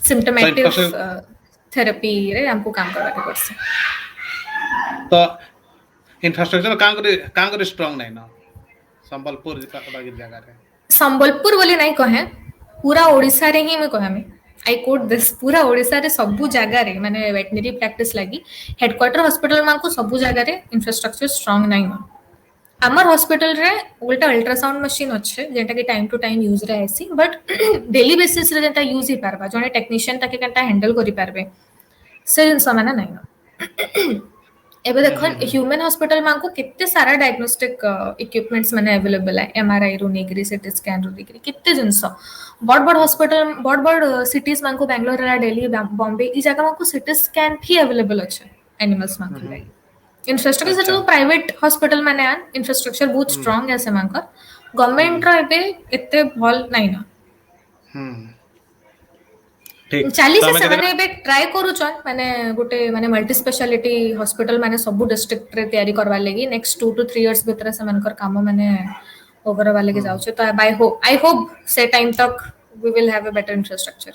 सिम्पटोमेटिक थेरेपी रे हमको काम करवा के पड़से तो इंफ्रास्ट्रक्चर कां करे स्ट्रांग नहीं ना संबलपुर बाकी जगह रे संबलपुर बोली नहीं कहे पूरा ओडिसा रे ही मैं कहे मैं आई कोट दिस पूरा ओडिसा रे सबु जगह रे माने वेटनरी प्रैक्टिस लागी हेडक्वार्टर हॉस्पिटल मान को सबु जगह रे इंफ्रास्ट्रक्चर स्ट्रांग नहीं न हमर हॉस्पिटल रे उल्टा अल्ट्रासाउंड मशीन अच्छे जेटा के टाइम टू टाइम यूज रे आसी बट डेली बेसिस रे जेटा यूज ही पारबा जने टेक्नीशियन ताके कंटा हैंडल करि पारबे से जिनस माने नहीं न एबे देखन ह्यूमन हॉस्पिटल मान को कितने सारा डायग्नोस्टिक इक्विपमेंट्स माने अवेलेबल है एमआरआई रो नेगरी सीटी स्कैन रो नेगरी कितने जिनस बड़ बड़ हॉस्पिटल बड़ सिटीज मान को बेंगलोर रा दिल्ली बॉम्बे ई जगह मान को सीटी स्कैन भी अवेलेबल अच्छे एनिमल्स मान को इंफ्रास्ट्रक्चर से प्राइवेट हॉस्पिटल माने आन इंफ्रास्ट्रक्चर बहुत स्ट्रांग है से मान का गवर्नमेंट रा एबे एते भल नहीं ना ठीक 40 से माने एबे ट्राई करू छ माने गुटे माने मल्टी स्पेशलिटी हॉस्पिटल माने सब डिस्ट्रिक्ट रे तैयारी करवा लेगी नेक्स्ट 2 to 3 इयर्स भीतर से मानकर काम माने ओवर वाले के जाउ छ तो आई होप से टाइम तक we will have a better infrastructure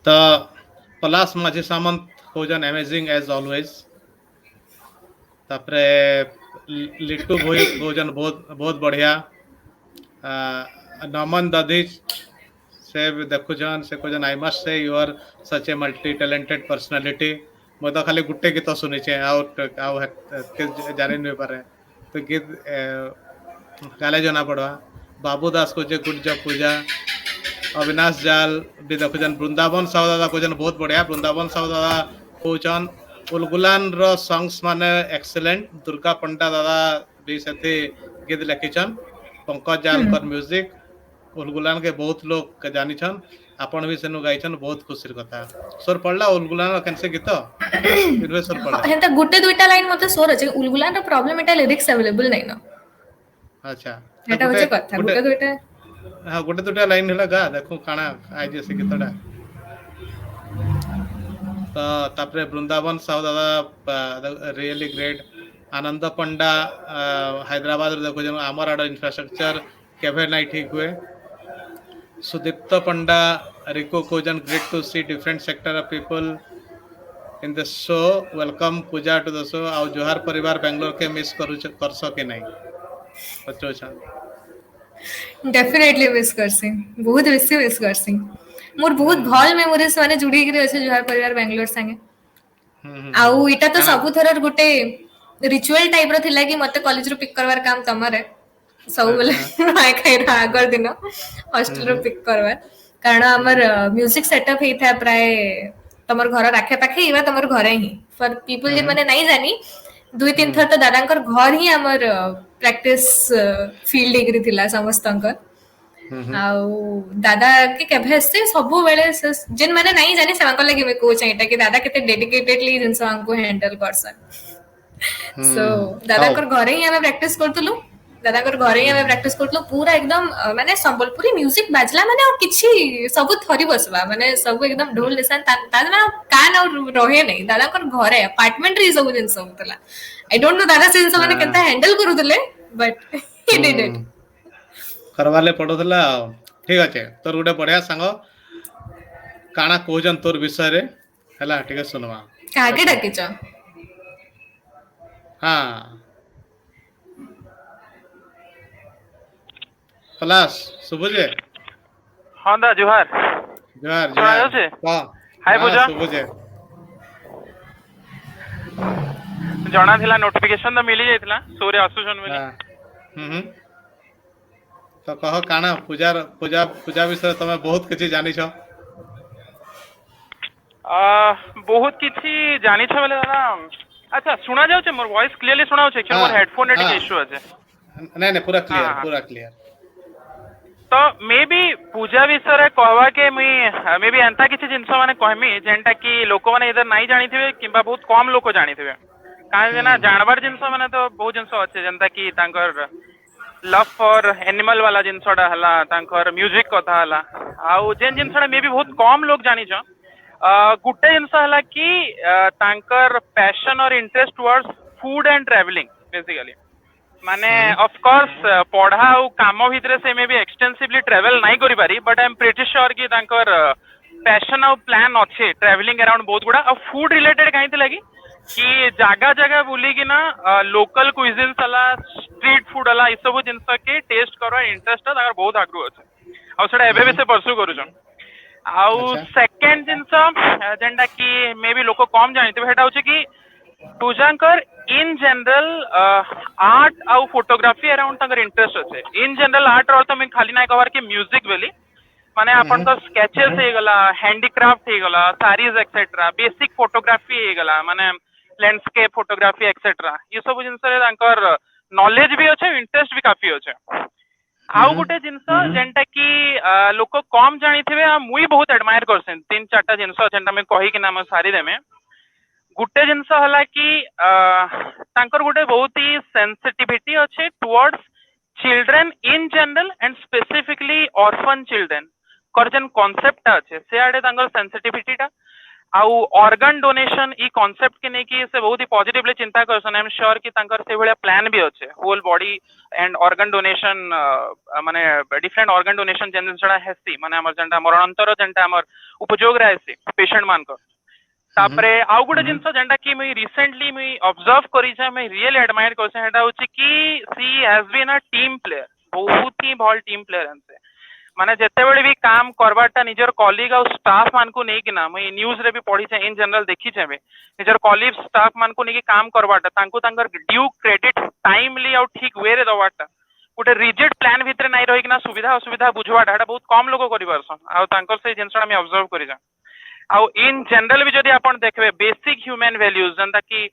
तो पलास माझी सामंत होजन अमेजिंग एज ऑलवेज तापरे लिट्टू भोजन बहुत बहुत बढ़िया नमन दधीच से देखुछन से कोजन I must say you are such a multi talented personality मो तो खाली गुट्टे गीत सुनी छे आउट आउ जाने नहीं पारे तो गीत गाले जना पड़वा बाबू दास को जे गुड जब पूजा अविनाश जाल भी देखुछन वृंदावन साहु दादा कोजन बहुत बढ़िया वृंदावन साहु दादा कोजन उलगुलान रो सॉन्ग्स माने एक्सीलेंट दुर्गा पंडा दादा भी सेते गीत लिखिछन पंकज जाल कर म्यूजिक उलगुलान के बहुत लोग जानी छन आपण भी सेनु गाइछन बहुत खुशीर कथा सोर पड़ला उलगुलान कैसे गीत इनवे सोर पड़ला हेता गुटे दुइटा लाइन मते सोर अछि उलगुलान रो प्रॉब्लम एटा लिरिक्स अवेलेबल नै न अच्छा एटा होचे कथा गुटे दुइटा हां गुटे दुइटा लाइन हला गा देखो काना आइ जैसे गीतडा तो तापरे वृंदावन साहु दादा रियली ग्रेट आनंद पंडा हैदराबाद रे देखो जन हमर आडो इंफ्रास्ट्रक्चर केभे नहीं ठीक हुए सुदीप्त पंडा रिको कोजन great to see different sector of people in the show welcome Puja to the show आउ जोहार परिवार बेंगलोर के मिस कर सके नहीं बच्चों छन डेफिनेटली मिस करसी बहुत बेसी मिस करसी मोर बहुत भल मेमोरीज माने जुड़ी गिरे अछि जोहार परिवार बेंगलोर संगे आउ इटा तो सब थरर गुटे रिचुअल टाइप रो थिला कि मते कॉलेज रो पिक करवार काम तमरे सब बोले आय खाइर आगर दिन हॉस्टल रो पिक करवार कारण हमर म्यूजिक सेटअप हेई था प्राय तमर घर राखे पाखे इवा तमर घर ही फॉर पीपल जे माने नहीं जानी 2-3 थर तो दादांकर घर ही हमर प्रैक्टिस फील्ड एग्री थिला समस्तंकर आउ दादा के केभे से सब बेले जिन माने नहीं जानी से मानकर लगे मैं कोच एटा कि दादा केते डेडिकेटेडली जिनस को हैंडल करसन सो दादाकर घरे ही आमे प्रैक्टिस करतलु दादाकर घरे ही आमे प्रैक्टिस करतलु पूरा एकदम माने संबलपुरी म्यूजिक बाजला माने और किछि सब थरी बसबा माने सब एकदम ढोल निशान ता ना कान और रहे नहीं दादाकर घरे अपार्टमेंट रे सब दिन सब तला आई डोंट नो दादा से माने केता हैंडल करूतले बट ही डिड इट करवाले पड़ोला ठीक अच्छे तोर गोटे बढ़िया सांग काना कहजन तोर विषय रे हला ठीक है सुनवा काके डाकिच हाँ पलाश सुबुजे हाँ दा जुहार जुहार सुना जुहार जाउछे? वाह हाय पूजा सुबुजे जणा थिला नोटिफिकेशन तो मिली जाइतला सोरे आसुछन बोली हाँ तो कह काना पूजा पूजा पूजा विषय तमे बहुत किछि जानि छ बहुत किछि जानि छ बोले दादा अच्छा सुना जाउछे मोर वॉइस क्लियरली सुना जाउछे कि मोर हेडफोन रे टिके इशू अछि नहीं नहीं पूरा क्लियर हाँ, हाँ। पूरा क्लियर तो मे बी पूजा विषय रे कहवा के मे बी एंता किछि जिंस माने कहमी जेंटा कि लोक माने इधर नाही जानिथिबे किबा बहुत कम लोक जानिथिबे काहे ना जानवर जिंस माने तो बहुत जिंस अछि जेंता कि तांकर लव फॉर एनिमल वाला जिनसटा हला तांकर म्यूजिक कथा हला आउ जेन जिनसटा मे भी बहुत कम लोग जानी छ गुटे जिनस हला कि तांकर पैशन और interest towards food and travelling basically माने ऑफ कोर्स पढ़ा और काम भितर से मे भी एक्सटेंसिवली ट्रैवल नहीं करि पारी but I am pretty sure कि तांकर पैशन और प्लान अच्छे ट्रैवलिंग अराउंड बहुत गुड़ा और फूड रिलेटेड कहीं लगी कि जगह जगह बुली कि ना लोकल क्विजिन्स हला स्ट्रीट फूड हला ई सब जिनस के टेस्ट करवा इंटरेस्ट ताकर बहुत आग्रह अछि आ सेटा एबे भी से परसू करूछन आउ सेकंड जिनस जेंडा कि मे बी लोक कम जानिते हेटा होछि कि पूजांकर इन जनरल आर्ट आउ फोटोग्राफी अराउंड तांकर इंटरेस्ट अछि इन जनरल आर्ट और तो मैं खाली ना कवर के म्यूजिक बेली माने आपन तो स्केचेस हे गला हैंडीक्राफ्ट हे गला सारीज एक्सेट्रा बेसिक फोटोग्राफी हे गला माने लैंडस्केप फोटोग्राफी एक्सेट्रा ये सब जिनस रे तांकर नॉलेज भी अछि इंटरेस्ट भी काफी अछि आउ गुटे जिनस जेंटा कि लोक कम जानिथिबे आ मुई बहुत एडमायर करसेन तीन चारटा जिनस जेंटा मैं कहि कि ना मैं सारी देमे गुटे जिनस हला कि तांकर गुटे बहुत ही सेंसिटिविटी अछि towards children in general and specifically orphan children कर जेन कॉन्सेप्ट अच्छे से आड़े तांकर सेंसिटिविटी टा आउ ऑर्गन डोनेशन ई कॉन्सेप्ट के नहीं कि से बहुत ही पॉजिटिवली चिंता करसन आई एम श्योर कि तांकर से भलिया प्लान भी अच्छे whole body and organ donation माने डिफरेंट ऑर्गन डोनेशन जेन जड़ा हेसी माने हमर जेंटा मरणोत्तर जेंटा हमर उपयोग रहसी पेशेंट मान को तापरे आउ गुटे जिनस जेंटा कि मैं रिसेंटली मैं ऑब्जर्व करी छै मैं रियली एडमायर करसे हेटा होछि कि she has been a team player बहुत ही भल टीम प्लेयर हनसे माने जते बेले भी काम करबाटा निजर कॉलीग और स्टाफ मान को नहीं कि ना मैं न्यूज रे भी पढ़ी छै इन जनरल देखी छै मैं निजर कॉलीग स्टाफ मान को नहीं कि काम करबाटा तांको तांकर ड्यू क्रेडिट टाइमली और ठीक वे रे दबाटा गोटे रिजिड प्लान भितर नहीं रही कि ना सुविधा असुविधा बुझवाटा हेटा बहुत कम लोग करि परसन आ तांकर से जिनसटा मैं ऑब्जर्व करी जा आउ इन जनरल भी जदि आपण देखबे बेसिक ह्यूमन वैल्यूज जनता कि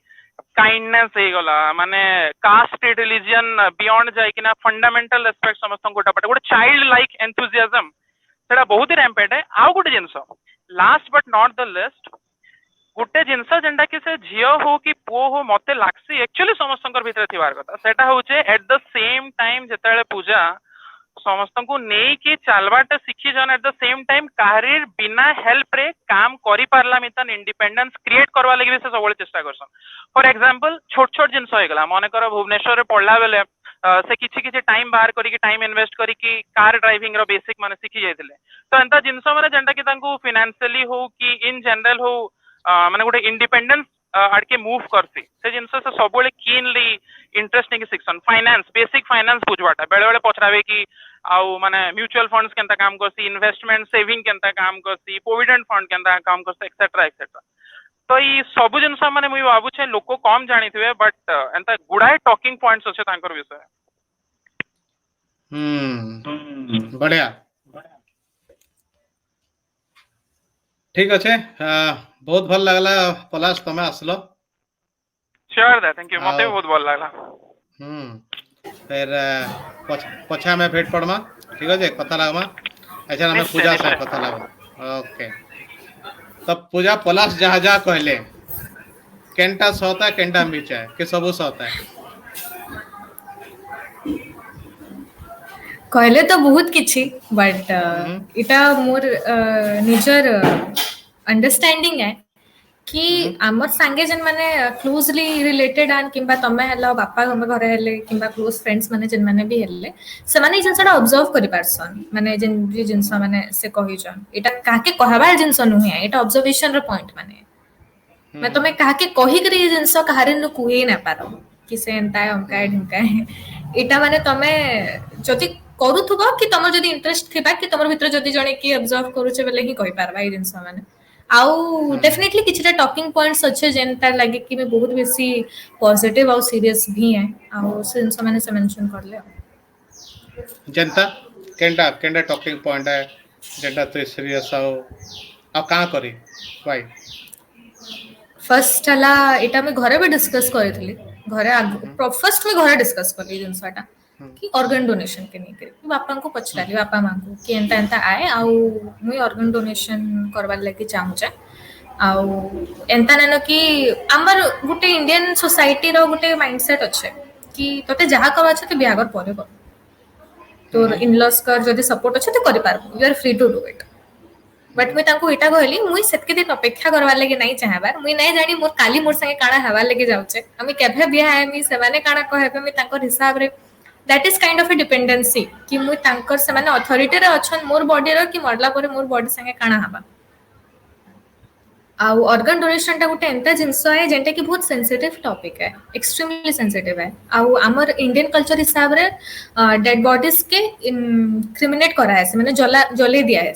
काइंडनेस हे गला माने कास्ट रिलीजन बियॉन्ड जाय कि ना फंडामेंटल रेस्पेक्ट समस्त गोटा पटे गोटे चाइल्ड लाइक एंथुसियाज्म सेटा बहुत ही रैम्पेंट है आउ गोटे जिंस last but not the least गोटे जिंस जेंटा कि से झियो हो कि पुओ हो मते लागसी एक्चुअली समस्तंकर भीतर थिवार कथा सेटा होचे एट द सेम टाइम जेतेले पूजा समस्त को नहीं कि चलवाटा शिखी जन एट द सेम टाइम काहरीर बिना हेल्प रे काम करि पारला मितन इंडिपेंडेंस क्रिएट करवा लागि भी से सबले चेष्टा करसन फॉर एग्जांपल छोट छोट जिंस होय गला माने कर भुवनेश्वर रे पढ़ला बेले से किछि किछि टाइम बाहर करी कि टाइम इन्वेस्ट करी कि कार ड्राइविंग रो बेसिक माने शिखी जायतिले तो एंता जिंस माने जेंटा कि तांको फाइनेंशियली हो कि इन जनरल हो माने गोटे इंडिपेंडेंस आड़के मूव करसी से जिनस से सबले keenly interesting section finance basic finance बुझवाटा बेले बेले पछरावे कि आउ माने म्यूचुअल फंड्स केनता काम करसी इन्वेस्टमेंट सेविंग केनता काम करसी प्रोविडेंट फंड केनता काम करसी एक्सेट्रा एक्सेट्रा तो ई सब जिनस माने मुई बाबू छे लोक कम जानिथिबे बट एंता गुडाय टॉकिंग पॉइंट्स अछि तांकर विषय बढ़िया ठीक अच्छे बहुत भल लगला पलाश तमे आसलो श्योर दा थैंक यू मते बहुत भल लागला फिर पछा में भेट पड़मा ठीक है कथा लागमा अच्छा हमें पूजा से कथा लागमा ओके तब पूजा पलाश जहाँ जहाँ कहले केनटा सहता केनटा मिचा के सब सहता है कहले तो बहुत किछि बट हम्म इटा मोर निजर अंडरस्टैंडिंग है कि आमर सांगे जन माने क्लोजली रिलेटेड आन किंबा तमे हलो बापा हम घरे हेले किंबा क्लोज फ्रेंड्स माने जन माने भी हेले से माने जिनसटा ऑब्जर्व करि पारसन माने जन जे जिनस माने से कहि जन एटा काके कहबार जिनस नुहे एटा ऑब्जर्वेशन रो पॉइंट माने मैं तमे काके कहि करी जिनस कहारे न कुहे ना पारो कि से एंता हमका ढुका एटा माने तमे जति करूथबो कि तमर जदी इंटरेस्ट थिबा कि तमर भीतर जदी जणे कि ऑब्जर्व करूचे बेले ही कहि पारबा ए जिनस माने आउ डेफिनेटली किछटा टॉकिंग पॉइंट्स अच्छे जेनता लागे कि मैं बहुत बेसी पॉजिटिव और सीरियस भी है आउ से जिनस माने से मेंशन करले जनता केनटा केनटा टॉकिंग पॉइंट है जेटा तो सीरियस आ का करी भाई फर्स्ट हला एटा मैं घरे भी डिस्कस करथली घरे फर्स्ट मैं घरे डिस्कस करली जिनसटा कि ऑर्गन डोनेशन के नहीं करी बापा को पछलाली बापा मां को कि एंता एंता आए आउ मुई ऑर्गन डोनेशन करबार लागि चाहू छे आउ एंता नन कि हमर गुटे इंडियन सोसाइटी रो गुटे माइंडसेट अच्छे कि तोते जहा करबा छ ते बियागर परे कर तोर इनलॉस कर जदी सपोर्ट अच्छे तो करि पारबो you are free to do it but मुई तांको इटा कहली मुई सेतके दिन अपेक्षा करबार लागि नहीं चाहबार मुई नहीं जानी मोर काली मोर संगे काणा हवा लागि जाउचे हमें केभे बिया है मी से माने काणा कहबे मी तांको हिसाब रे that is kind of A dependency कि मुई तांकर से माने अथॉरिटी रे अछन मोर बॉडी रो कि मरला परे मोर बॉडी संगे काणा हवा आउ ऑर्गन डोनेशन टा गुटे एंता जिंस है जेंटा कि बहुत सेंसिटिव टॉपिक है एक्सट्रीमली सेंसिटिव है आउ हमर इंडियन कल्चर हिसाब रे डेड बॉडीज के क्रिमिनेट करा है माने जले दिया है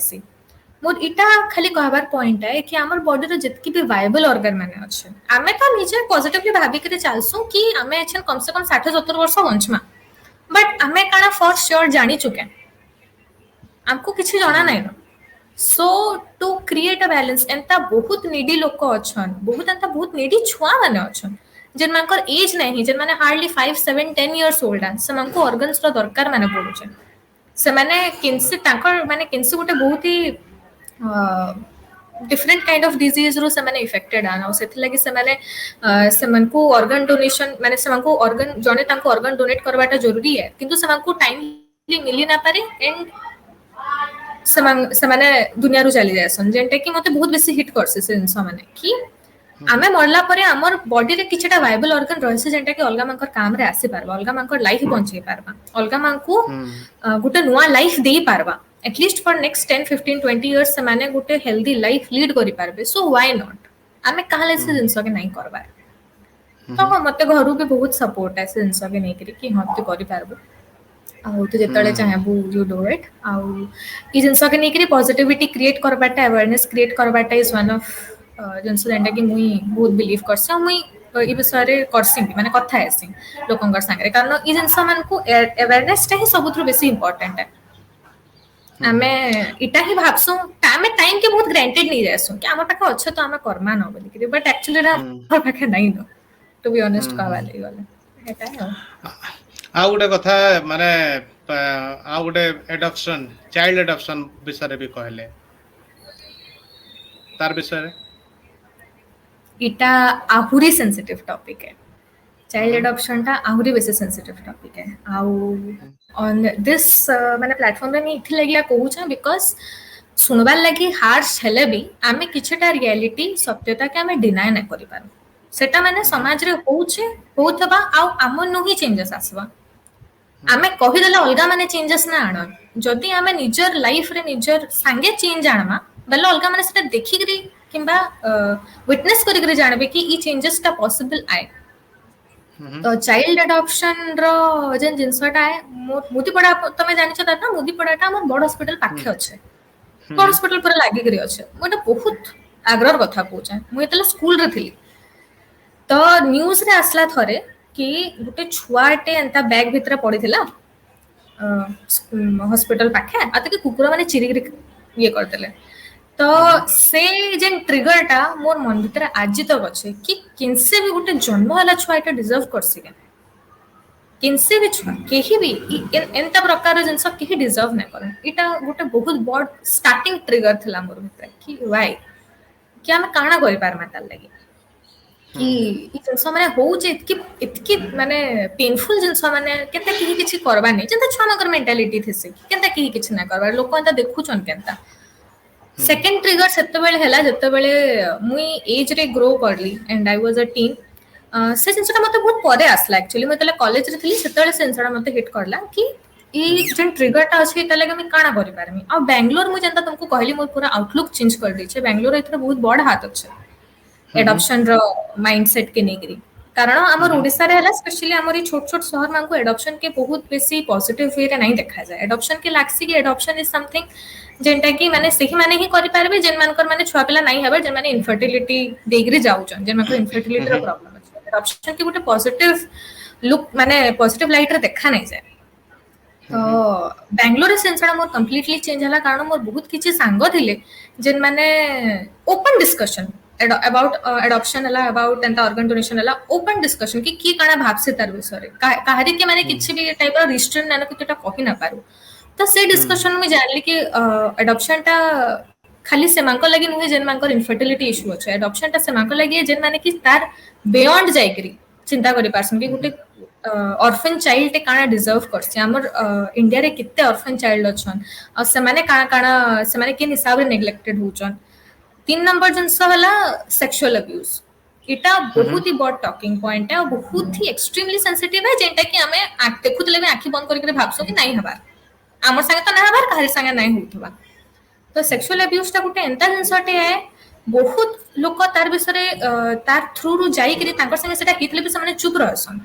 मोर इटा खाली कहबार पॉइंट है कि हमर बॉडी रो जितकी भी वायबल ऑर्गन माने अच्छे आमे तो निजे पॉजिटिवली भाबी के चालसु कि आमे अच्छा कम से कम 60-70 वर्ष बंचमा बट आमे काना फॉर श्योर जानी चुके हमको किछि जाना नहीं न सो टू क्रिएट अ बैलेंस एंता बहुत नीडी लोक अच्छन बहुत नीडी छुआ माने अच्छन जन मानकर एज नहीं जन माने हार्डली 5-7-10 इयर्स ओल्ड आन से मानको ऑर्गन्स रो दरकार माने पडुचे से माने किनसे ताकर माने किनसे गुटे बहुत ही डिफरेंट काइंड ऑफ डिजीज रो से माने इफेक्टेड आन सेथि लागि से माने से मानको ऑर्गन डोनेशन माने से मानको ऑर्गन जने तांको ऑर्गन डोनेट करबाटा जरूरी है किंतु से मानको टाइमली मिली ना पारे एंड से माने दुनिया रो चली जायसन जेंटे कि मते बहुत बेसी हिट करसे से जिंस माने कि आमे मरला परे हमर बॉडी रे किछटा वायबल ऑर्गन रहसे जेंटा कि अलगा मानकर काम रे आसी पारबा अलगा मानकर लाइफ बंचे पारबा अलगा मानकू गुटे नुवा लाइफ देई पारबा एटलीस्ट फॉर नेक्स्ट 10-15-20 इयर्स से माने गुटे हेल्दी लाइफ लीड करि पारबे सो व्हाई नॉट आमे कहले से जिंस के नहीं करबा तो मते घरु भी बहुत सपोर्ट है से जिंस के नहीं करी कि हम तो करि पारबो आउ तो जेतले चाहेबू यू डू इट आउ ई जिंस के नहीं करी पॉजिटिविटी क्रिएट करबाटा अवेयरनेस क्रिएट करबाटा इज वन ऑफ जिंस जेंटा कि मुई बहुत बिलीव करसे मुई ई विषय रे करसी माने कथा हेसी लोकंगर संगे कारण ई जिंस मान को अवेयरनेस टा ही सबुत्र बेसी इंपोर्टेंट है आमे इटा ही भाबसु आमे टाइम के बहुत ग्रांटेड नहीं जासु कि हमर पाखे अच्छे तो आमे कर्मा न बोली कि बट एक्चुअली रा हमर पाखे नहीं न टू बी ऑनेस्ट कहवाले वाले एटा है आ गुटे कथा माने आ गुटे एडॉप्शन चाइल्ड एडॉप्शन विषय रे भी कहले तार विषय रे इटा आहुरी सेंसिटिव टॉपिक है चाइल्ड एडॉप्शन टा आहुरी बेसी सेंसिटिव टॉपिक है आउ ऑन दिस माने प्लेटफॉर्म रे मी इथि लागला कहू छ बिकॉज़ सुनबार लागि हार्श हेले भी आमे किछटा रियलिटी सत्यता के आमे डिनाय न करि पारू सेटा माने समाज रे होउछे होथबा आउ आमन नु ही चेंजेस आसबा आमे कहि देला अलगा माने चेंजेस ना आण जदी आमे निजर लाइफ रे निजर संगे चेंज आणमा बेला अलगा माने सेटा देखि करी किंबा विटनेस करी करी जानबे कि ई चेंजेस टा पॉसिबल आए तो चाइल्ड एडॉप्शन रो जेन जिंसटा है मुदीपड़ा तमे जानि छ ना मुदीपड़ाटा हमर बड़ हॉस्पिटल पाखे अच्छे बड़ हॉस्पिटल पर लागि करी अच्छे मोटा बहुत आग्रह कथा कहूछ मु एतला स्कूल रे थिली तो न्यूज रे आसला थरे कि गुटे छुआटे एंता बैग भितर पड़ीथिला हॉस्पिटल पाखे आते कि कुकुर माने चिरी ये करतेले तो से जेन ट्रिगरटा मोर मन भितर आज तक अच्छे कि किनसे भी गुटे जन्म वाला छुआटा डिजर्व करसी के किनसे भी छुआ केही भी एंता प्रकार जिंस केही डिजर्व नै कर इटा गुटे बहुत बड़ स्टार्टिंग ट्रिगर थिला मोर भितर कि व्हाई कि हम काना करि पार माताल लागि कि ई जिनस माने होउचे इतकी माने पेनफुल जिनस माने केते किछि करबा नै जंता छुआ मकर मेंटालिटी थिसे केते किछि ना करबा लोक एता देखुछन केता सेकंड ट्रिगर सेते बेले हैला जते बेले मुई एज रे ग्रो करली and I was a tin से जिनसटा मते बहुत परे आसला एक्चुअली मते कॉलेज रे थिली सेते बेले सेंसटा मते हिट करला कि ई जन ट्रिगरटा अछि तले हम काना करि पारमी आ बेंगलोर मु जंता तुमको कहली मोर पूरा आउटलुक चेंज कर दै छै बेंगलोर एथरा बहुत बड़ हाथ अछि एडॉप्शन रो माइंडसेट के नेगरी कारण हमर ओडिसा रे हला स्पेशली हमर छोट छोट शहर मान को एडॉप्शन के बहुत बेसी पॉजिटिव वे रे नहीं देखा जाए एडॉप्शन के लाक्सी कि एडॉप्शन इज समथिंग जेंटा कि माने सही माने ही करि पारबे जेन मानकर माने छुआ पिला नहीं हबे जेन माने इनफर्टिलिटी देगरी जाउछन जेन माने इनफर्टिलिटी रो प्रॉब्लम अछि एडॉप्शन के गुटे पॉजिटिव लुक माने पॉजिटिव लाइट रे देखा नहीं जाए तो बेंगलोर सेंसड़ा मोर कंप्लीटली चेंज हला कारण मोर बहुत किछि सांग थिले जेन माने ओपन डिस्कशन about adoption हला about एंता organ donation हला open discussion कि काना भाबसे तार विषय रे काहरी के माने किछि भी टाइप रो रिस्ट्रेंट नाना कुतटा कहि ना पारु तो से डिस्कशन में जानली कि एडॉप्शन टा खाली से मानक लागि नुहे जेन मानकर इनफर्टिलिटी इशू अछि एडॉप्शन टा से मानक लागि जेन माने कि तार बियॉन्ड जाइकरी चिंता करि पारसन कि गुटे ऑर्फन चाइल्ड टे काना डिजर्व करछि हमर इंडिया रे कित्ते ऑर्फन चाइल्ड अछन आ से माने काना से माने किन हिसाब रे नेग्लेक्टेड होचन 3 नंबर जिनस हला सेक्सुअल अब्यूज इटा बहुत ही बड़ टॉकिंग पॉइंट है और बहुत ही एक्सट्रीमली सेंसिटिव है जेंटा कि हमें देखुतले भी आखि बंद करके भाबसो कि नहीं हबार हमर संगे तो ना हबार काहरी संगे नहीं होथबा तो सेक्सुअल अब्यूज टा गुटे एंता जिनसटे है बहुत लोक तार विषय तार थ्रू रु जाई कि तांकर संगे सेटा कितले भी सामने चुप रहसन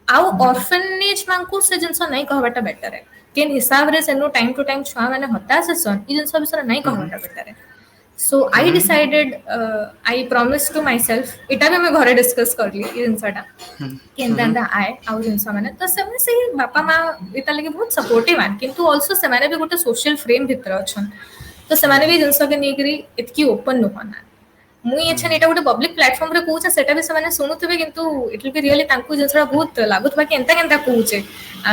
आउ ऑर्फनेज मानकु से जिनस नहीं कहबाटा बेटर है केन हिसाब रे सेनो टाइम टू टाइम छुआ माने हताश सन ई जिनस विषय नहीं कहबाटा बेटर है so I decided I promised to myself इटा भी मैं घरे डिस्कस करली ई जिनसटा केंदा आए आउ जिनस माने तो से से बापा मां इता लगे बहुत सपोर्टिव आन किंतु आल्सो से माने भी गोटे सोशल फ्रेम भीतर अछन तो से माने भी जिनस के नेगरी इतकी ओपन न होना मुई एछन एटा गोटे पब्लिक प्लेटफॉर्म रे कहूछ सेटा भी से माने सुनुतबे किंतु इट विल बी रियली तांकु जिनसटा बहुत लागुतबा कि एंता केंता कहूचे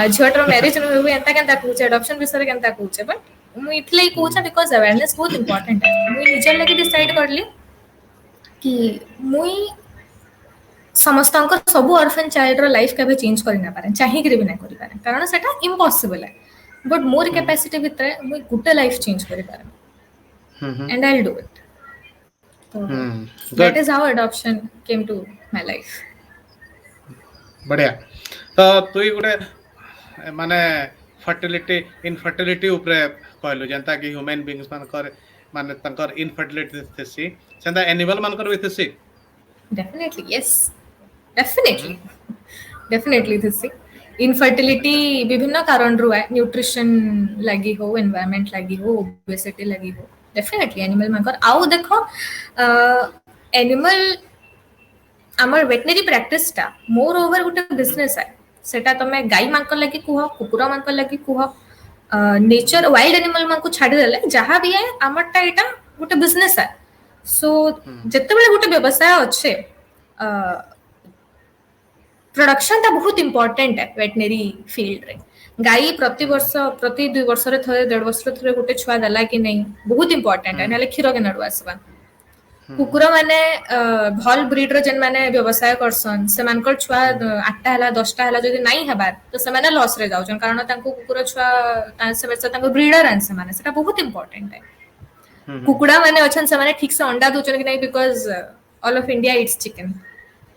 झटरो मैरिज न होबे एंता केंता कहूचे एडॉप्शन विषय केंता कहूचे बट मुई इतले कहूचा बिकॉज अवेयरनेस बहुत इंपोर्टेंट है मुई निजर लगे डिसाइड करली कि मुई समस्तंकर सब ऑर्फन चाइल्ड रो लाइफ केबे चेंज करि ना पारे चाहि कि भी ना करि पारे कारण सेटा इम्पॉसिबल है बट मोर कैपेसिटी भितर मुई गुटे लाइफ चेंज करि पारे and I will do it तो that is how adoption came to my life बढ़िया तो तुई गुटे माने फर्टिलिटी इनफर्टिलिटी ऊपर कहलु जनता कि ह्यूमन बीइंग्स मानकर माने तंकर इनफर्टिलिटी थिसी सेंदा एनिमल मानकर भी थिसी डेफिनेटली यस डेफिनेटली थिसी इनफर्टिलिटी विभिन्न कारण रु है न्यूट्रिशन लागि हो एनवायरनमेंट लागि हो ओबेसिटी लागि हो डेफिनेटली एनिमल मानकर आउ देखो एनिमल हमर वेटनरी प्रैक्टिस टा मोर ओवर गुटे बिजनेस है सेटा तमे गाई मानकर लागि कुह कुकुरा मानकर लागि कुह नेचर वाइल्ड एनिमल मानकु छाडी देले जहां भी है हमरटा एटा गुटे बिजनेस है सो जत्ते बेले गुटे व्यवसाय अच्छे प्रोडक्शन ता बहुत इंपोर्टेंट है वेटनरी फील्ड रे गाई प्रति वर्ष प्रति 2 वर्ष रे थरे 1.5 वर्ष रे थरे गुटे छुआ दला कि नहीं बहुत इंपोर्टेंट है नाले खीरो के नडु आसबा कुकुरा माने भल ब्रीड रो जन माने व्यवसाय करसन से मानकर छुआ 8टा हला 10टा हला जदी नहीं हबार तो से माने लॉस रे जाउछन कारण तांको कुकुरा छुआ तांसे बेस तांको ब्रीडर आन से माने सेटा बहुत इंपोर्टेंट है कुकुड़ा माने अछन से माने ठीक से अंडा दोचन कि नहीं because all of India Yeats chicken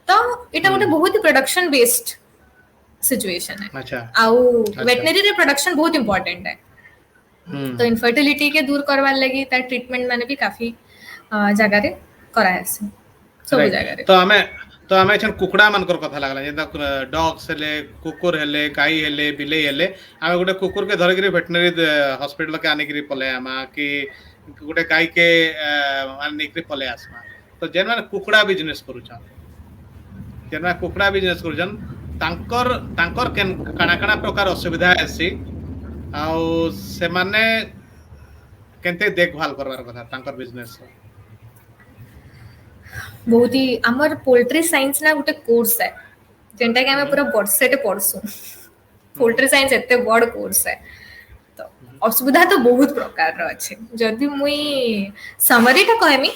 तो इटा गोटे बहुत ही प्रोडक्शन बेस्ड सिचुएशन है अच्छा आउ वेटनरी रे प्रोडक्शन बहुत इंपोर्टेंट है तो इनफर्टिलिटी के दूर करवार लगी ता ट्रीटमेंट माने भी काफी जगह रे कराय से सब जगह रे तो हमें छन कुकुड़ा मानकर कथा लागला जेदा डॉग्स हेले कुकुर हेले गाई हेले बिले हेले हमें गोटे कुकुर के धर के वेटनरी हॉस्पिटल के आने के पले आमा कि गोटे गाई के आने के पले आसमा तो जेन माने कुकुड़ा बिजनेस करूछन जेन माने कुकुड़ा बिजनेस करूछन तांकर तांकर केन काना काना प्रकार असुविधा आसी आउ से माने केनते देखभाल करवार कथा तांकर बिजनेस बहुत ही हमर पोल्ट्री साइंस ना गोटे कोर्स है जेंटा कि हमें पूरा वर्षेटे पढ़सु पोल्ट्री साइंस एते बड़ कोर्स है तो असुविधा तो बहुत प्रकार रो अछि जदी मुई समरी टा कहमी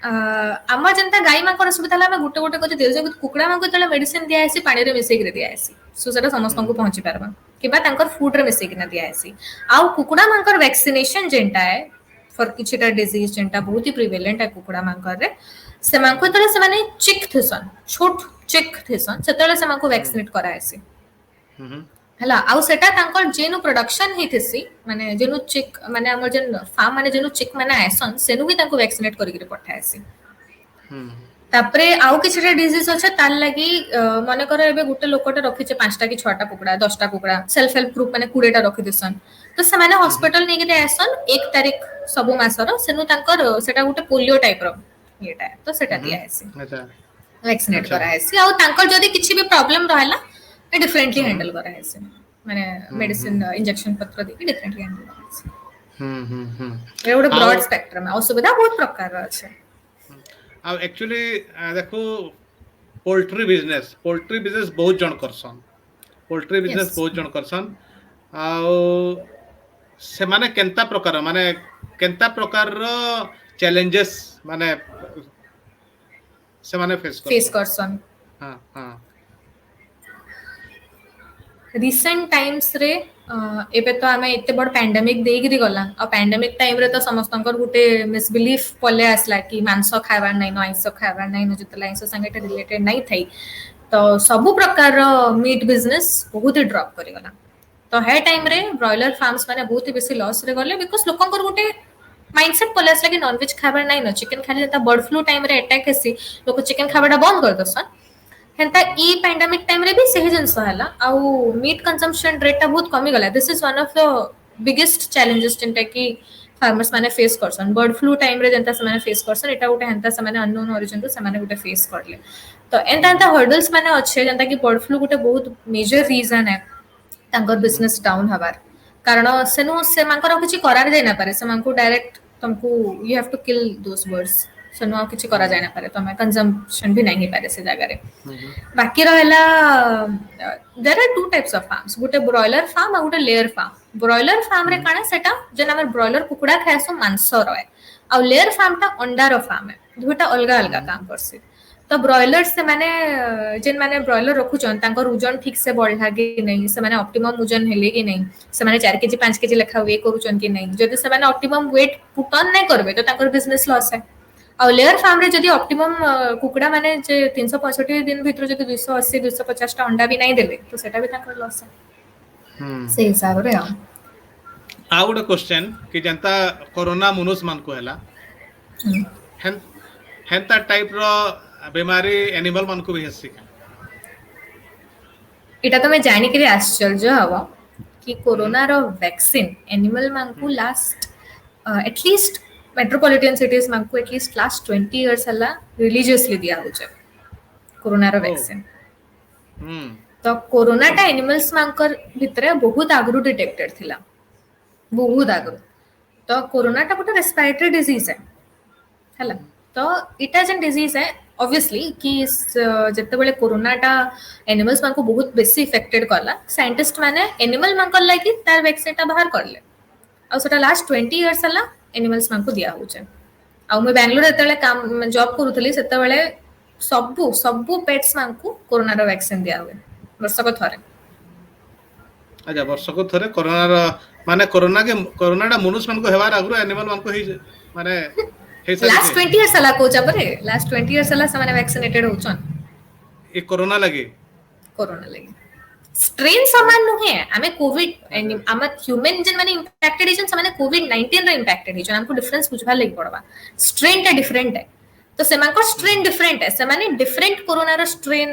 आम जनता गाई मांकर सुविधा आम गोटे गोटे कर दियो कुकुड़ा मांको जो मेडिसिन दियासी पानी रे मिसेक दियासी सो सेटा समस्त को पहुंची पारबा किबा तांकर फूड रे मिसेक ना दियासी आउ कुकुड़ा मांकर वैक्सीनेशन जेंटा है फॉर किछटा डिजीज जेंटा बहुत ही प्रिवेलेंट है कुकुड़ा मांकर रे से मांको तले से माने चिक थिसन छोट चिक थिसन सेतले से मांको वैक्सीनेट कराएसी हला आउ सेटा तांकर जेनु प्रोडक्शन हिथिसी माने जेनु चिक माने हमर जेन फार्म माने जेनु चिक माने आयसन सेनु भी तांको वैक्सीनेट करि के पठाएसी तापरे आउ किछटा डिजीज अछि तार लागि माने करे एबे गुटे लोकटे रखिचे 5टा की 6टा कुकुड़ा 10टा कुकुड़ा सेल्फ हेल्प ग्रुप माने 20टा रखि देसन तो से माने हॉस्पिटल नै के आयसन 1 तारिख सब मासर सेनु तांकर सेटा गुटे पोलियो टाइप रो येटा तो सेटा दिया आसी अच्छा वैक्सीनेट कराएसी आउ तांकर जदी किछि भी प्रॉब्लम रहला डिफरेंटली हैंडल कराएसी माने मेडिसिन इंजेक्शन पत्र दे डिफरेंटली हैंडल कराएसी ए गोटे ब्रॉड स्पेक्ट्रम असुविधा बहुत प्रकार अछि आ एक्चुअली देखो पोल्ट्री बिजनेस बहुत जन करसन पोल्ट्री बिजनेस Yes. बहुत जन करसन आ से माने केंता प्रकार रो चैलेंजेस माने से माने फेस करसन हां हां रिसेंट टाइम्स रे एबे तो आमे एते बड़ पैंडेमिक देगिरी गला आ पैंडेमिक टाइम रे तो समस्तंकर गुटे मिसबिलीफ पले आसला कि मांस खाइबार नै आइंस खाइबार नै जतला आइंस संगे रिलेटेड नै थई तो सब प्रकार मीट बिजनेस बहुत ही ड्रॉप करी गला तो हे टाइम रे ब्रॉयलर फार्म्स माने बहुत ही बेसी लॉस रे गले बिकॉज़ लोकंकर गुटे माइंडसेट पले आसला कि नॉनवेज खाइबार नै चिकन खाली ता बर्ड फ्लू टाइम रे अटैक हेसी लोक चिकन खाइबाटा बंद कर दसन हेंता ई पैंडेमिक टाइम रे भी सही जिंस हला आउ मीट कंजम्पशन रेट ता बहुत कमी गला this is one of the biggest challenges जेंटा कि फार्मर्स माने फेस करसन बर्ड फ्लू टाइम रे जेंता से माने फेस करसन एटा उटे हेंता से माने अननोन ओरिजिन तो से माने उटे फेस करले तो एंता हर्डल्स माने अच्छे जेंता कि बर्ड फ्लू उटे बहुत मेजर रीजन है तांकर बिजनेस डाउन हबार कारण सेनु से मांकर किछि करार जाय ना पारे से मांको डायरेक्ट तुमको you have to kill those birds सेनु किछि करा जाय ना पारे तो मैं कंजम्पशन भी नहीं पारे से जगह रे बाकी रहला there are two types of farms गुटे ब्रॉयलर फार्म आ गुटे लेयर फार्म ब्रॉयलर फार्म रे काना सेटा जेन हमर ब्रॉयलर कुकुड़ा खायसो मांस रहे आ लेयर फार्म ता अंडा रो फार्म है दुटा अलग अलग काम करसी तो ब्रॉयलर से माने जेन माने ब्रॉयलर रखु छन तांकर ओजन ठीक से बढ़ला कि नहीं से माने ऑप्टिमम ओजन हेले कि नहीं से माने 4 केजी 5 केजी लेखा वे करू छन कि नहीं जदि से माने ऑप्टिमम वेट पुट ऑन नहीं करबे तो तांकर बिजनेस लॉस है आ लेयर फार्म रे जदि ऑप्टिमम कुकुड़ा माने जे 365 दिन भीतर जदि 280 250 टा अंडा भी नहीं देले तो सेटा भी तांकर लॉस है से हिसाब रे आ गुटे क्वेश्चन कि जनता कोरोना मनुष्य मान को हैला हेंता टाइप रो बीमारी एनिमल मान को भी हेसी इटा तो मैं जानी के लिए आश्चर्य हवा कि कोरोना रो वैक्सीन एनिमल मान को लास्ट एटलीस्ट मेट्रोपॉलिटन सिटीज मान को एटलीस्ट लास्ट 20 इयर्स हला रिलीजियसली दिया हो जे कोरोना रो वैक्सीन तो कोरोना टा एनिमल्स मानकर भितरे बहुत आगरु डिटेक्टेड थिला बहुत आगरु तो कोरोना टा गोटे रेस्पिरेटरी डिजीज है हला तो इटा जन डिजीज है ऑब्वियसली कि जते बेले कोरोना टा एनिमल्स मान को बहुत बेसी इफेक्टेड करला साइंटिस्ट माने एनिमल मान कर लागी तार वैक्सीन टा बाहर करले आ सेटा लास्ट 20 इयर्स हला एनिमल्स मान को दिया हो जे आ मैं बेंगलुरु एतले काम जॉब करूथली सेते बेले सबु पेट्स मान को कोरोना रो वैक्सीन दिया हुए वर्षक थरे अच्छा वर्षक थरे कोरोना टा मनुष्य मान को हेबार आगु एनिमल मान को ही माने लास्ट 20 इयर्स हला कोचा परे लास्ट 20 इयर्स हला से माने वैक्सीनेटेड होचन ए कोरोना लगे स्ट्रेन समान नुहे आमे कोविड आम ह्यूमन जन माने इंपैक्टेड हिजन से माने कोविड 19 रे इंपैक्टेड हिजन हमको डिफरेंस बुझवा लागि पड़बा स्ट्रेन टा डिफरेंट है तो से मानको स्ट्रेन डिफरेंट है से माने डिफरेंट कोरोना रो स्ट्रेन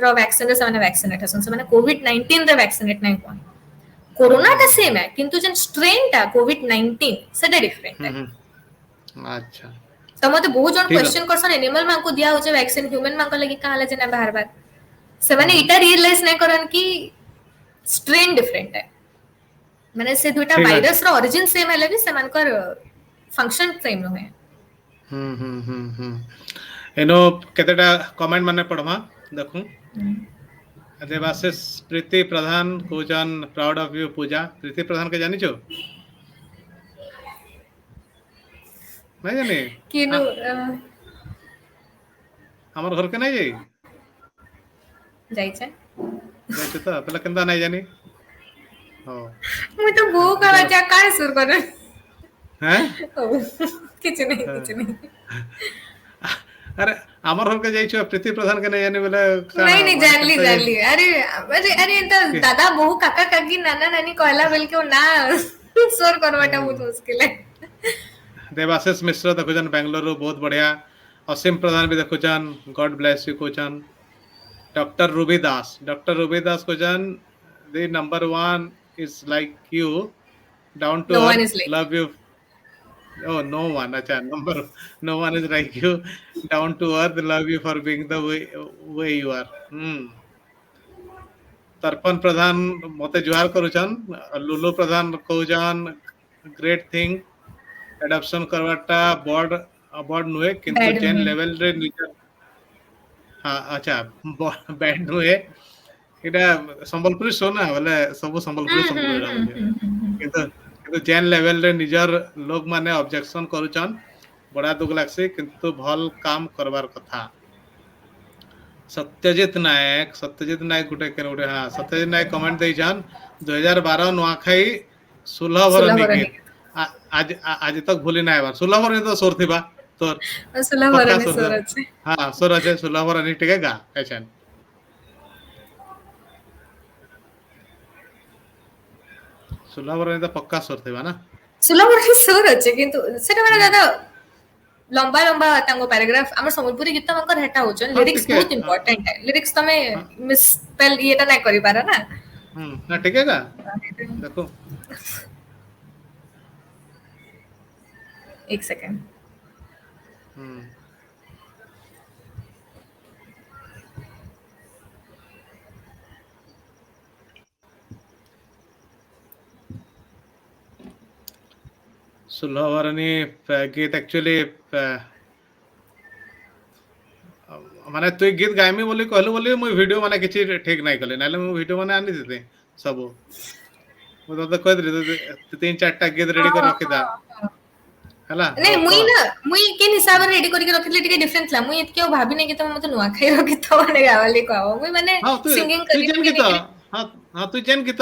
रो वैक्सीन रे से माने वैक्सीनेट हसन से माने कोविड 19 रे वैक्सीनेट नहीं कोन कोरोना ता सेम है किंतु जन स्ट्रेन टा कोविड 19 से डिफरेंट है अच्छा तो मते बहुत जन क्वेश्चन करसन एनिमल मान को दिया हो जे वैक्सीन ह्यूमन मान को लागि काला जना बाहर बार से माने इटा रियलाइज नै करन कि स्ट्रेन डिफरेंट है माने से दुटा वायरस रो ओरिजिन सेम है लेबी से मानकर फंक्शन सेम न है एनो केतेटा कमेंट माने पढमा देखू देवाशिष प्रीति प्रधान कोजन प्राउड ऑफ यू पूजा प्रीति प्रधान के जानी छो नहीं जानी किनु हमर घर के नहीं जाई जाइछे जाइछ तो पहले केनता नहीं जानी हो मुई तो बो करा जा काय सुर करे हैं किछ नहीं अरे हमर घर के जाइछ प्रीति प्रधान के नहीं जानी बोले नहीं जानली अरे अरे अरे तो दादा बहु काका काकी नाना नानी कहला बेल के ना स्वर करवाटा बहुत मुश्किल है देवाशीष मिश्र देखुचन बेंगलुरु बहुत बढ़िया असीम प्रधान भी देखुचन गॉड ब्लेस यू कोचन डॉक्टर रूबी दास कोचन the number 1 is like you down to No one is like love you oh no one अच्छा number no one is like you down to earth love you for being the way you are तर्पण प्रधान मते जुहार करूचन लुलु प्रधान कहूचन great thing adoption करवाटा board नुहे किंतु Bad जेन नुहे। Level रे निजर हां अच्छा बैड नुहे इटा संबलपुरी सोना बोले सब संबलपुरी रहउचे किंतु जेन लेवल रे निजर लोग माने ऑब्जेक्शन करूचन बड़ा दुख लागसे किंतु भल काम करवार कथा सत्यजित नायक गुटे के गुटे हां सत्यजित नायक कमेंट देइछन 2012 नुआखाई सुलभर निकेत आज आज तक भूली ना बार सुलभर तो सोर थिबा तोर सुलभर ने सोर अछि हां सोर अछि सुलभर नि टिके गा एछन सुलभर तो पक्का सोर थिबा ना सुलभर ने सोर अछि किंतु सेटा माने दादा लंबा लंबा तांगो पैराग्राफ हमर संबलपुरी गीत मंकर हेटा होचन लिरिक्स बहुत इंपोर्टेंट है लिरिक्स तमे मिसस्पेल येटा ना करि पारा ना ना ठीक है का देखो एक सेकंड सुलभरनी गीत एक्चुअली माने तु गीत गायमी बोली कहलु बोली मु वीडियो माने किछि ठीक नाही कले नाले मु वीडियो माने आनी देते सब मु तो कह दे तीन चारटा गीत रेडी कर रखि दा हला नहीं मुई के हिसाब रे रेडी करके रखिले टिके डिफरेंट ला मुई एतके भाबी नै कि तुम मते नुआ खाइ रखि तो माने गावाली कहबो मुई माने सिंगिंग तु जेन गीत करि हां तु जेन गीत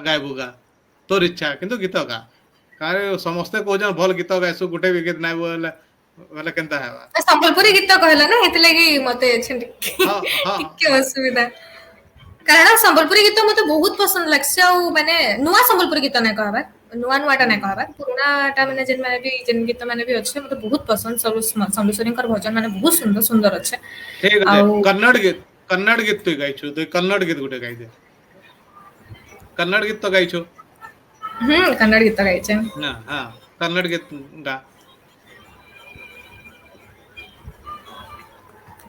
गायबुगा तोर इच्छा किंतु गीत गा कारे समस्ते को जन भल गीत गायसु गुटे भी गीत नाही बोले केनता है संबलपुरी गीत कहला ना हेते लागि मते छन टिके असुविधा कारण संबलपुरी गीत मते बहुत पसंद लागसे आ माने नुआ संबलपुरी गीत नै कहबा नुआटा नै कहबा पुरानाटा माने जेन गीत माने भी अच्छे मते बहुत पसंद सब संबलेश्वरीकर भजन माने बहुत सुंदर सुंदर अच्छे ठीक है कन्नड़ गीत तू गाइछु तो कन्नड़ गीत गुटे गाइ दे कन्नड़ गीत तो गाइछु कन्नड़ गीत गाइछे ना हां कन्नड़ गीत गा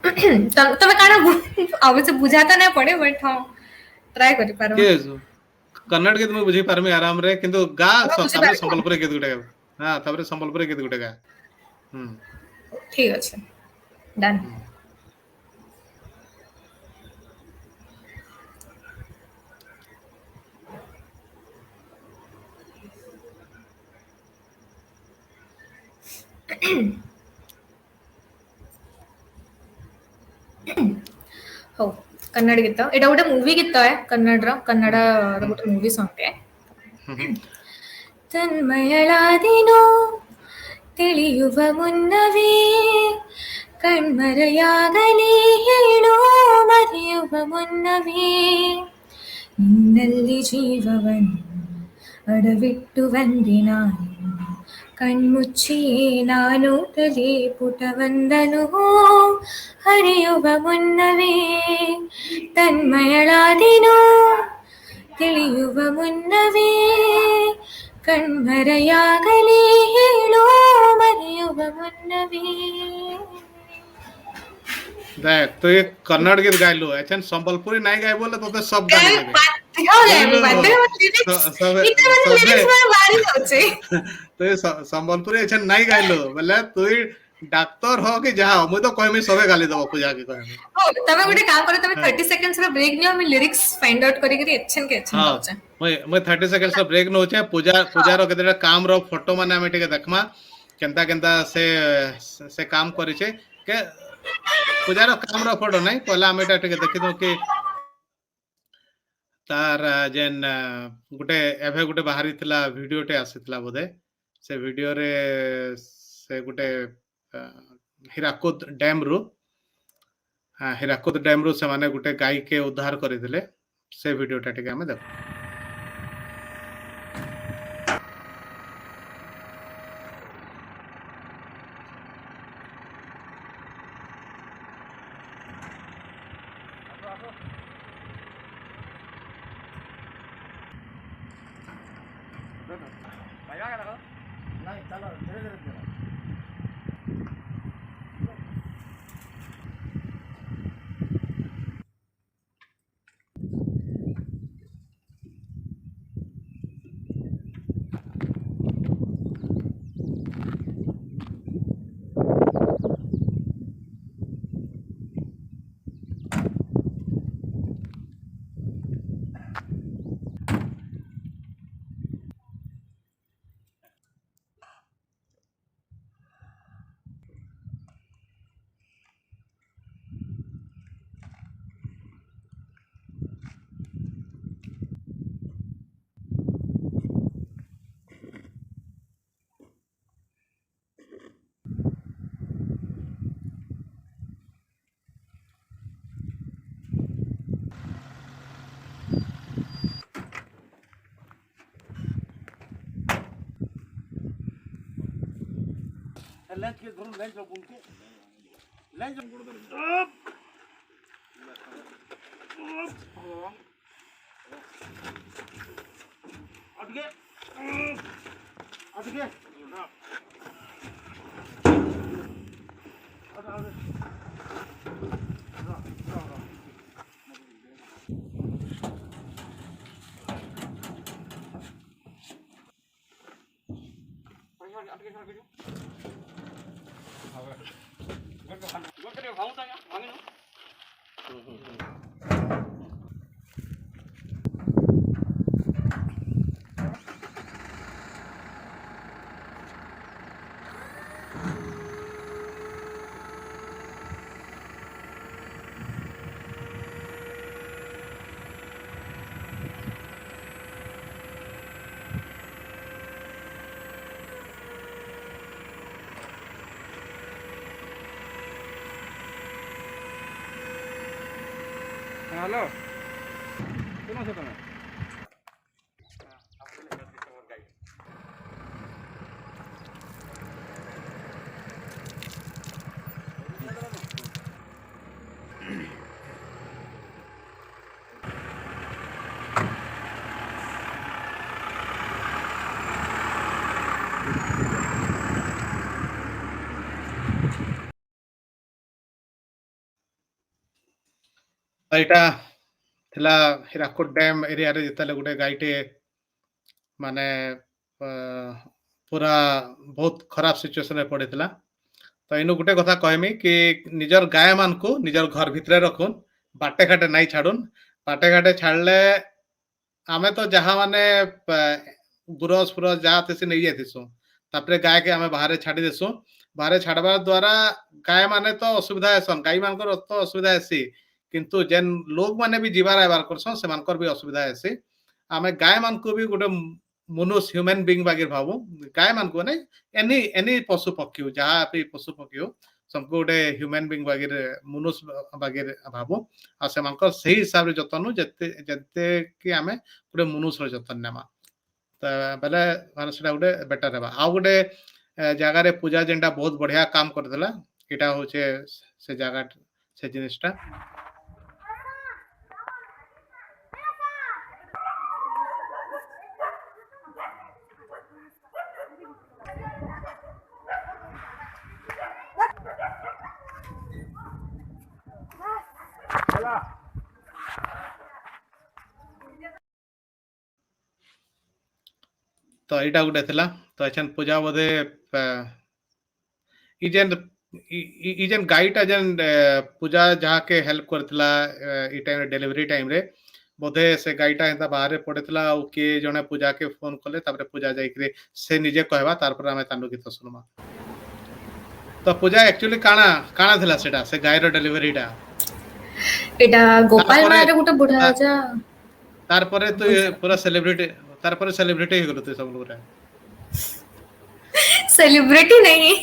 तमे काना अब से बुझाता ना पड़े बट हां ट्राई करि पारो के कन्नड़ गीत में बुझी पारमी आराम रे किंतु गा सब संबलपुरी गीत गुटे हां तबरे संबलपुरी गीत गुटे गा ठीक अछि डन हो कन्नड़ गीत एटा गोटे मूवी गीत है कन्नड़ गोटे मूवी सॉन्ग है तन्मयळादिनो ತಿಳಿಯುವ ಮುನ್ನವೇ ಕಣ್ಮರೆಯಾಗಲಿ ಹೇಳೋ ಮರೆಯುವ ಮುನ್ನವೇ ನಿನ್ನಲ್ಲಿ ಜೀವವನ್ನು ಅಡವಿಟ್ಟು ಬಂದೆ ನಾನು ಕಣ್ಮುಚ್ಚಿಯೇ ನಾನು ತಲೆ ಪುಟವೊಂದನು ಹರಿಯುವ ಮುನ್ನವೇ ತನ್ಮಯಳಾದೆನೋ ತಿಳಿಯುವ ಮುನ್ನವೇ ಕಣ್ಮರೆಯಾಗಲಿ ಹೇಳೋ ಮರೆಯುವ ಮುನ್ನವೇ देख तो ये कन्नड़ गीत गाइलो एचन संबलपुरी नहीं गाइ बोले तो सब गा तो ये संबलपुरी एचन नहीं गाइलो बोले तू डाक्टर हो कि जहा मु तो कहमी सबे गाली दबो पूजा के कहमी हो तमे गुटे काम करे तमे 30 सेकंड्स रा ब्रेक नियो हम लिरिक्स फाइंड आउट करी करी एचन के एचन होचे मैं 30 सेकंड्स रा ब्रेक न होचे पूजा रो केते काम रो फोटो माने हम टिके देखमा केनता केनता से काम करी छे के ପୂଜାର କାମର ଫଟୋ ନାହିଁ ପହଲା ଆମେ ଏଟା ଟିକେ ଦେଖିଦଉ କି ତାର ଯେନ୍ ଗୋଟେ ଏବେ ଗୋଟେ ବାହାରିଥିଲା ଭିଡିଓଟେ ଆସିଥିଲା ବୋଧେ ସେ ଭିଡିଓରେ ସେ ଗୋଟେ ହୀରାକୁଦ ଡ୍ୟାମରୁ ସେମାନେ ଗୋଟେ ଗାଈକେ ଉଦ୍ଧାର କରିଥିଲେ ସେ ଭିଡିଓଟା ଟିକେ ଆମେ ଦେଖୁ लेंस के धरून लेंस लोग उनके लेंस अटके अटके हेलो सुनो से तुम्हें ଏଇଟା ଥିଲା ହୀରାକୁଦ ଡ୍ୟାମ ଏରିଆରେ ଯେତେବେଳେ ଗୋଟେ ଗାଈଟେ ମାନେ ପୁରା ବହୁତ ଖରାପ ସିଚୁଏସନରେ ପଡିଥିଲା ତ ଏଇନୁ ଗୋଟେ କଥା କହିମି କି ନିଜର ଗାଈ ମାନଙ୍କୁ ନିଜର ଘର ଭିତରେ ରଖୁନ୍ ବାଟେ ଘାଟେ ନାଇଁ ଛାଡୁନ୍ ବାଟେ ଘାଟେ ଛାଡିଲେ ଆମେ ତ ଯାହା ମାନେ ଗୁରସ ଫୁରସ ଯାହା ଥିସି ନେଇ ଯାଇଥିସୁଁ ତାପରେ ଗାଈକେ ଆମେ ବାହାରେ ଛାଡି ଦେସୁଁ ବାହାରେ ଛାଡବା ଦ୍ୱାରା ଗାଈ ମାନେ ତ ଅସୁବିଧା ହେସନ୍ ଗାଈ ମାନଙ୍କର ତ ଅସୁବିଧା ହେସି କିନ୍ତୁ ଯେନ୍ ଲୋକ ମାନେ ବି ଯିବାର ଆଇବାର କରସନ୍ ସେମାନଙ୍କର ବି ଅସୁବିଧା ହେସି ଆମେ ଗାଈ ମାନଙ୍କୁ ବି ଗୋଟେ ମନୁଷ ହ୍ୟୁମାନ୍ ବିଙ୍ଗ ବାଗିର ଭାବୁ ଗାଈ ମାନଙ୍କୁ ନାଇଁ ଏନି ପଶୁ ପକ୍ଷୀ ହଉ ଯାହା ବି ପଶୁ ପକ୍ଷୀ ହଉ सबको गोटे ह्यूमन बीइंग बागेर मनुष्य बागेर भाबो आ सेमानकर सही हिसाब रे जतन जते जते कि आमे गोटे मनुष्य रे जतन नेमा त बेले माने सेटा गोटे बेटर हेबा आ गोटे जगह रे पूजा जेंटा बहुत बढ़िया काम करदेला एटा होचे से जगह से जिनिसटा तो एटा गोटे थिला तो एछन पूजा बोधे ई जेन गाईटा जेन पूजा जहाँ के हेल्प करथिला ई टाइम डिलीवरी टाइम रे बोधे से गाईटा एंता बाहर पड़ेथिला और के जने पूजा के फोन कले तापर पूजा जाई से निजे कहबा तार पर हमें तानु गीत सुनमा तो पूजा एक्चुअली काना काना थिला सेटा से गायर डेलीवरीटा एटा गोपाल तारपरे मारे गोटे बुढ़ा ता- राजा तारपरे तू पूरा सेलिब्रिटी तारपरे सेलिब्रिटी हे गेलो तू सब लोग रे सेलिब्रिटी नहीं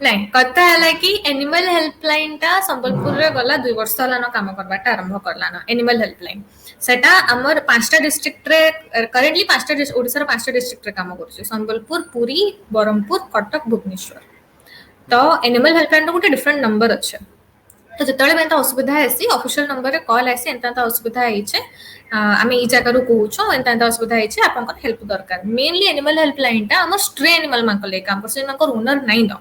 नहीं कथा है कि एनिमल हेल्पलाइन टा संबलपुर रे गला 2 वर्ष हलानो काम करबाटा आरंभ करलानो एनिमल हेल्पलाइन सेटा हमर पांचटा डिस्ट्रिक्ट रे करेंटली पांचटा ओडिसा रे पांचटा डिस्ट्रिक्ट रे काम करछ संबलपुर पुरी बरहमपुर कटक भुवनेश्वर तो एनिमल हेल्पलाइन रो गोटे डिफरेंट नंबर अच्छे तो जितने एंता असुविधा आसी ऑफिशियल नंबर रे कॉल आसी एंता असुविधा आइछे आमे ई जगह रू कहूछो एंता असुविधा आइछे आपन हेल्प दरकार मेनली एनिमल हेल्पलाइन टा हमर स्ट्रे एनिमल मान ले काम करसे नकर ओनर नाही न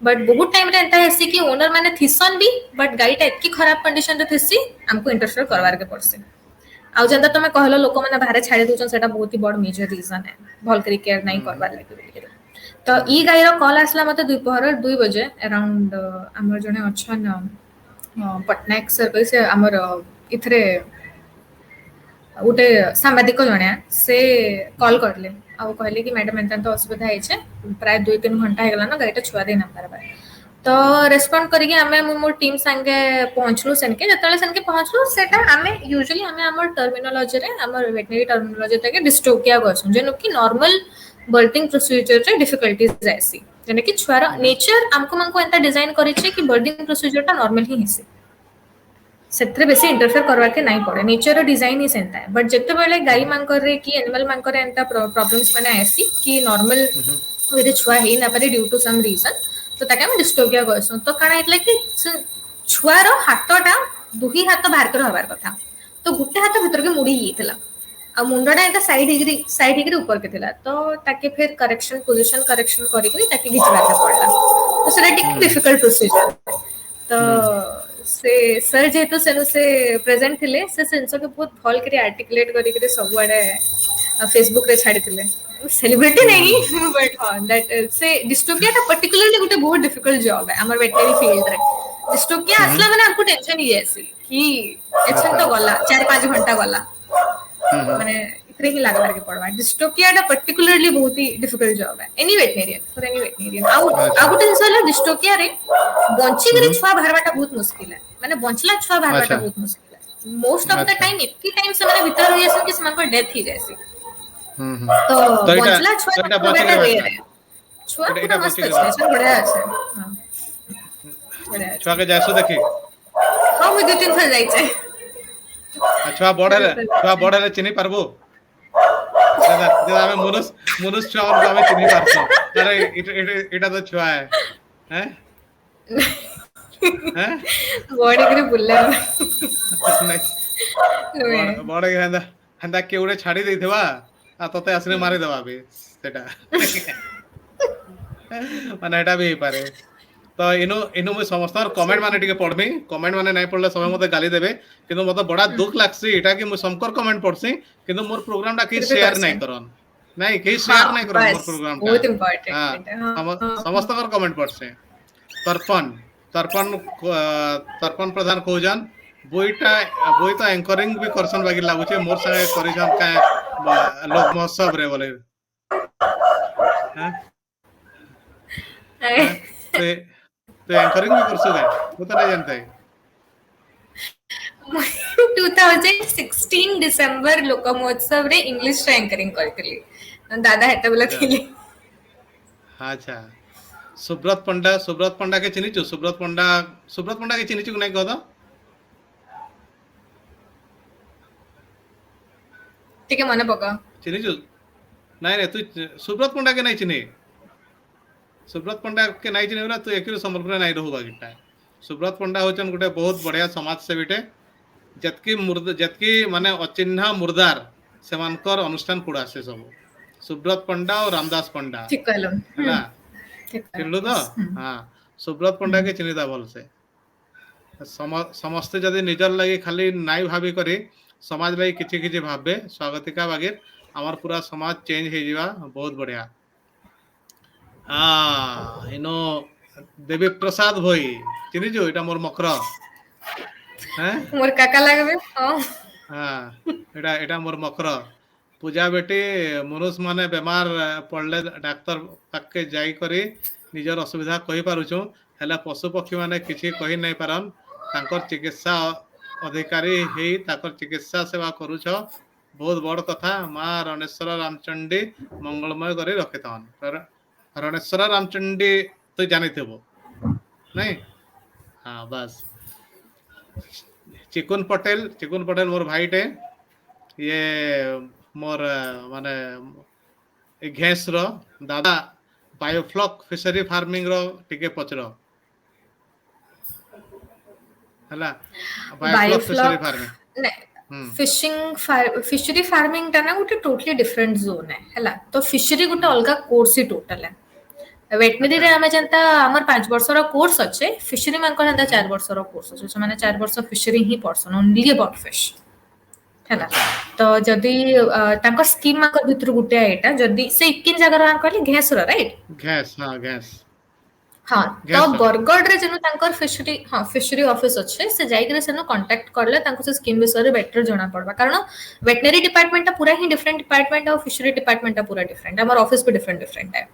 बट बहुत टाइम रे एंता आसी कि ओनर माने थिसन भी बट गाड़ी टा इतकी खराब कंडीशन रे थिसी हमको इंटरफेयर करवार के पड़से आउ जंदा तमे कहलो लोक माने बाहर छाड़ी दोछन सेटा बहुत ही बड़ मेजर रीजन है भल करी केयर नाही करवार लागि तो ई गाईर कॉल आसला मते दुपहर 2 बजे अराउंड हमर जने अछन पटनायक सर से आमर इथरे गोटे सांबादिक जणे से कॉल करले आ कहले कि मैडम एंता तो असुविधा है प्राय 2-3 घंटा हो गला ना गाड़ीटा छुआ दे ना पारबा तो रेस्पोंड करिके आमे मोर टीम संगे पहुंचलु सेनके जतले सेनके पहुंचलु सेटा आमे यूजुअली आमे हमर टर्मिनोलॉजी रे हमर वेटनरी टर्मिनोलॉजी तके डिस्टोकिया कहसु जेनो कि नॉर्मल बर्थिंग प्रोसीजर रे डिफिकल्टीज आसी जेने कि छुआर नेचर हमको मनको एंता डिजाइन करिछि कि बर्थिंग प्रोसीजर टा नॉर्मल ही हिसे सेत्रे बेसी इंटरफेयर करवा के नहीं पड़े नेचर डिजाइन ही सेंता है बट जते बेले गाई मांकर रे कि एनिमल मांकर एंता प्रॉब्लम्स माने आसी कि नॉर्मल वे छुआ हे ना पारे ड्यू टू सम रीजन तो ताके हम डिस्टोपिया कहसु तो काना इतले कि छुआर हाथटा दुही हाथ बाहर कर हबार कथा तो गुटे हाथ भीतर के मुड़ी हिथला आ मुंडटा एंता साइड हिगरी ऊपर के थिला तो ताके फिर करेक्शन पोजीशन करेक्शन करी के ताके घिचवा के पड़ला तो सेटा टिक डिफिकल्ट प्रोसीजर तो से सर जेतु से प्रेजेंट थिले से सेंसर के बहुत भल करी आर्टिकुलेट करी के सब आडे फेसबुक रे छाडी थिले सेलिब्रिटी नहीं बट हां दैट से डिस्टोपिया टा पर्टिकुलरली गुटे बहुत डिफिकल्ट जॉब है हमर वेटनरी फील्ड रे डिस्टोपिया असला माने आपको टेंशन ही ऐसी कि एछन तो गला 4-5 घंटा गला माने इतने ही लागबार के पड़वा डिस्टोपिया टा पर्टिकुलरली बहुत ही डिफिकल्ट जॉब है any veterinarian for any veterinarian आ गुटे इंसान डिस्टोपिया रे बंची करे छुआ बाहरवाटा बहुत मुश्किल है माने बंचला छुआ बाहरवाटा बहुत मुश्किल है मोस्ट ऑफ द टाइम इतनी टाइम से माने भीतर होय कि समान को डेथ ही जैसी तो बंचला छुआ बाहरवाटा रेयर है छुआ एटा मस्त बची है बढ़िया है हां बढ़िया है छुआ के जासु देखी हां मुझे 2-3 थर जाई छै छुआ बड़े चिन्ही पारबो दादा जब हमें मनुष्य छुआ को हमें चिन्ही पारतो अरे एटा तो छुआ है हैं हैं बॉडी करे बुल्ला बड़े हंदा हंदा केउडे छाड़ी देथिबा आ तते असने मारी देबा बे सेटा माने एटा भी पारे तो इनो मैं समस्त कमेंट माने टिके पढबे कमेंट माने नहीं पढ़ले समय मते गाली देबे किंतु मते बड़ा दुख लागसी एटा कि मैं समकर कमेंट पढ़सी किंतु मोर प्रोग्राम टा कि शेयर नहीं करन नहीं कि शेयर नहीं करन मोर प्रोग्राम टा बहुत इंपॉर्टेंट है समस्त कर कमेंट पढ़से तर्पण प्रधान खोजन बोईटा एंकरिंग भी करसन बाकी लागुचे मोर संगे करिसन का लोक महोत्सव रे बोले हैं तो एंकरिंग भी करसो गए वो तो नहीं जानते 2016 डिसेंबर लोक महोत्सव रे इंग्लिश रे एंकरिंग करतली दादा हेता बोला थी अच्छा सुब्रत पंडा के चिन्हिचु सुब्रत पंडा के चिन्हिचु नहीं कहतो ठीक है मने पका चिन्हिचु नहीं तू सुब्रत पंडा के नहीं चिन्हि सुब्रत पंडा के नहीं चिन्हि ना तू एकरो संबलपुर नहीं रहू बागिटा सुब्रत पंडा होचन गुटे बहुत बढ़िया समाज सेवीटे जतकी माने अचिन्हा मुर्दार सेमानकर अनुष्ठान पुड़ा से सब सुब्रत पंडा और रामदास पंडा ठीक कहलो ना चिन्हलु तो हाँ सुब्रत पंडा के चिन्हिता भल से समस्ते जदि निजर लगी खाली नाई भाभी करी समाज लगी किछि किछि भाबे स्वागतिका बागिर आमार पूरा समाज चेंज हो जीवा बहुत बढ़िया इनो देवी प्रसाद भई चिन्हिजु एटा मोर मकर हैं मोर काका लागबे हां एटा मोर मकर पूजा बेटी मनुष्य माने बीमार पड़ले डॉक्टर पाके जाई करी निजर असुविधा कहि पारुछु हेला पशु पक्षी माने किछि कहि नै पारन तांकर चिकित्सा अधिकारी हे ताकर चिकित्सा सेवा करूछ बहुत बड़ कथा माँ रणेश्वर रामचंडी मंगलमय करी रखिथन रणेश्वर रामचंडी तो जानी थेबो नहीं हाँ बस चिकुन पटेल मोर भाई टे ये मोर माने घेस रो दादा बायोफ्लॉक फिशरी फार्मिंग रो टिके पचरो हला biofloc fishery farming fishery farming टा ना गोटे टोटली डिफरेंट जोन है हला तो फिशरी गोटे अलग कोर्स ही टोटल है वेटनरी रे हमें जनता हमर 5 वर्ष रो कोर्स अच्छे फिशरी मान को जनता 4 वर्ष रो कोर्स अच्छे से माने 4 वर्ष fishery he person only about fish हला तो जदी तांको स्कीम मान को भितर गुटे एटा जदी से किन जगह रा कहली घेस रो राइट घेस हाँ तो बरगढ़ रे जनु तांकर फिशरी ऑफिस अच्छे से जाई करे सेनो कांटेक्ट करले तांको से स्कीम विषय बेटर जाना पड़बा कारण वेटनरी डिपार्टमेंट पूरा ही डिफरेंट डिपार्टमेंट और फिशरी डिपार्टमेंट पूरा डिफरेंट हमर ऑफिस भी डिफरेंट है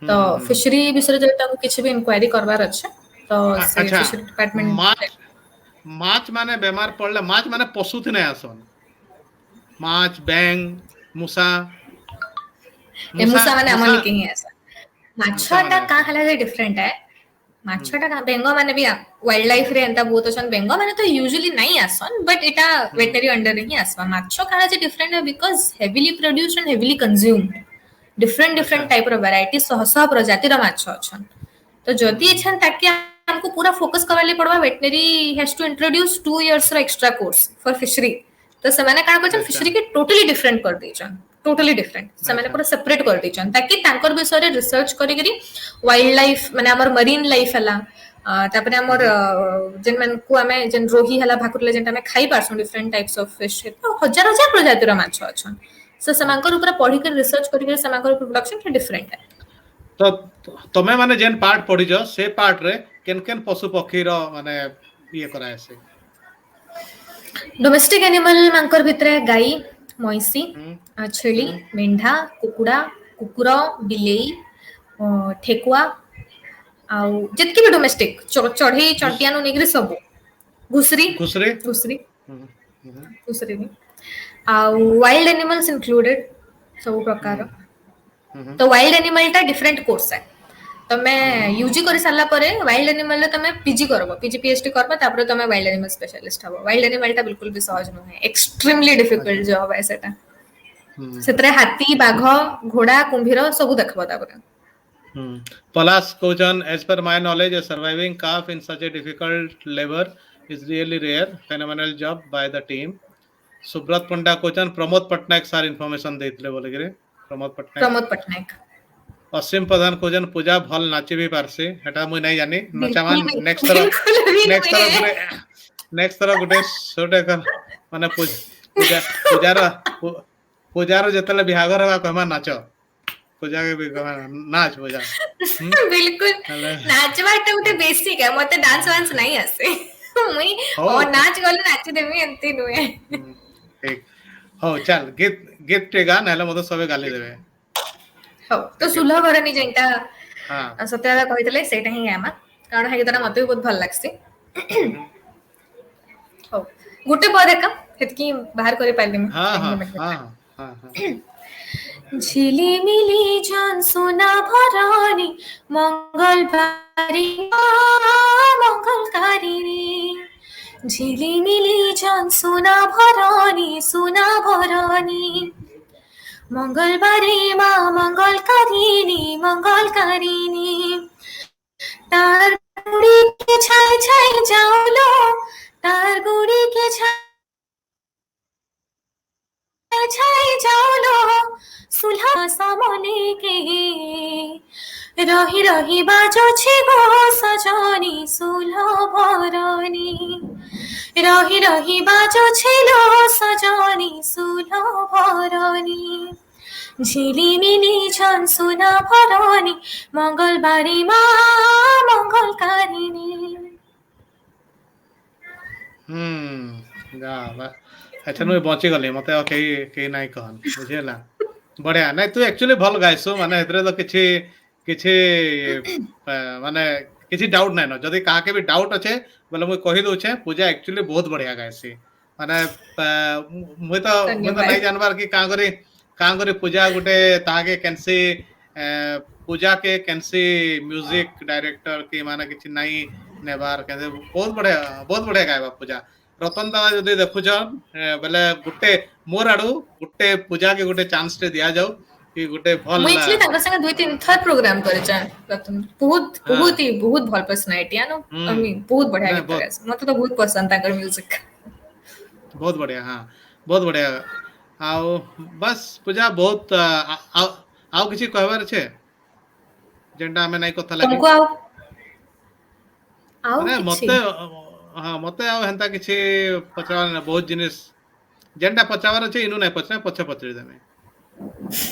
तो फिशरी विषय जो ताको किछि भी इंक्वायरी करबार अछि तो से फिशरी डिपार्टमेंट माछ माने बीमार पड़ले माछ माने पशु थने आसन माछ बैंग मूसा माने हमन के ही आसन माछटा का हला डिफरेंट है माछटा का बेंगो माने भी वाइल्ड लाइफ रे एंता बहुत अछन बेंगो माने तो यूजुअली नहीं आसन बट एटा वेटनरी अंडर ही आसवा माछो काला जे डिफरेंट है because heavily produced and heavily consumed different type रो वैरायटी सह प्रजाति रो माछो अछन तो जदी एछन ताकि हमको पूरा फोकस करवाले पड़वा veterinary has to introduce 2 years रो एक्स्ट्रा कोर्स फॉर फिशरी तो से माने का कहछन फिशरी के टोटली डिफरेंट कर देछन टोटली डिफरेंट से माने पूरा सेपरेट कर देछन ताकि तांकर विषय रे रिसर्च करी करी वाइल्ड लाइफ माने हमर मरीन लाइफ हला तापरे हमर जेन मन को हमें जेन रोही हला भाकुरले जेन हमें खाई पारसु डिफरेंट टाइप्स ऑफ फिश तो हजार प्रजाति रो माछ अछन से समांकर ऊपर पढ़ी कर रिसर्च करी कर समांकर प्रोडक्शन डिफरेंट है तो तमे माने जेन पार्ट पढ़ी जो से पार्ट रे केन पशु पक्षी रो माने ये कराय से डोमेस्टिक एनिमल मांकर भितरे गाई मईसी छेली मेंढा कुकुड़ा कुकुर बिलेई ठेकुआ आउ जितकी भी डोमेस्टिक चढ़ई चढ़ियानु निगरी सब घुसरी आउ वाइल्ड एनिमल्स इंक्लूडेड सब प्रकार तो वाइल्ड एनिमल टा डिफरेंट कोर्स है तमे यूजी करि साला परे वाइल्ड एनिमल तमे पीजी करबो पीजी पीएचडी करबो तापर तमे वाइल्ड एनिमल स्पेशलिस्ट हबो वाइल्ड एनिमल टा बिल्कुल भी सहज न है एक्सट्रीमली डिफिकल्ट जॉब है सेटा सेतरे हाथी बाघ घोड़ा कुंभीर सब देखबो तापर पलास कोजन as per my knowledge a surviving calf in such a difficult labor is really rare phenomenal job by the team Subrata Panda कोजन प्रमोद पटनायक सार इंफॉर्मेशन देतले बोले रे प्रमोद पटनायक असीम प्रधान कोजन पूजा भल नाची भी पारसी हेटा मुई नहीं जानी नचामान नेक्स्ट तरह गुटे छोटे कर माने पूजार जतले बिहागर हवा कहमा नाचो पूजा के भी कहमा नाच पूजा बिल्कुल नाचवा त उते बेसिक है मते डांस वांस नहीं आसे मुई ओ नाच गल नाच देमी एंती नुए ठीक हो चल गीत टे गान हला मते सबे गाली देबे हो तो सुलह करनी जेंटा हां सत्यदा कहितले सेटा ही आमा कारण हे तना मते बहुत भल लागसी हो गुटे पर का हेतकी बाहर करे पाइले हां झिली मिली जान सोना भरानी मंगलकारी झिली मिली जान सोना भरानी मंगलबारे माँ मंगलकारिणी तार गुड़ी के छाय छाय जाओलो तार गुड़ी के छाय जाओलो सुलह सामने के रही रही बाजो छे गो सजनी सुलह भरनी रही रही बाजो छेलो सजनी सुलह भरनी झिली मिली छन सुना भरनी मंगलबारे माँ मंगलकारिणी गा अच्छा नु बची गली मते कई नहीं कहन बुझेला बढ़िया नहीं तू एक्चुअली भल गाइसो माने हेतरे तो किछि କିଛି ମାନେ କିଛି ଡାଉଟ୍ ନାଇଁ न जदि काके भी डाउट अच्छे बोले मुझे कही दउछे पूजा एक्चुअली बहुत बढ़िया गायसी माने मुझे तो नहीं धन्यवाद। जानबार कि कां करे पूजा गुटे ताके कैंसी पूजा के कैंसी म्यूजिक डायरेक्टर की माने किछि नहीं नेबार कैसे बहुत बढ़िया गायबा पूजा रतन दादा जदि देखुछ बोले गुटे मोर आडू गुटे पूजा के गुटे चांस टे दिया जाऊ कि गुटे भल ମୁଁ एक्चुअली ତାଙ୍କ ସାଙ୍ଗେ 2-3 ଥର ପ୍ରୋଗ୍ରାମ କରିଛି ପ୍ରଥମ ବହୁତ ଭଲ पर्सनालिटी आनो आई मीन बहुत बढ़िया नहीं, गीत गाए मତେ ତ ବହୁତ ପସନ୍ଦ ତାଙ୍କର ମ୍ୟୁଜିक बहुत बढ़िया हाँ बहुत बढ़िया आओ बस पूजा बहुत आओ किसी कहबार छे जेंटा हमें नहीं कथा लगे ତମକୁ ଆଉ माने କିଛି मते हाँ मते आओ हेंता किसी पचार बहुत जिनिस जेंटा पचावर छे इनु नहीं पचना पछे पचरी देमे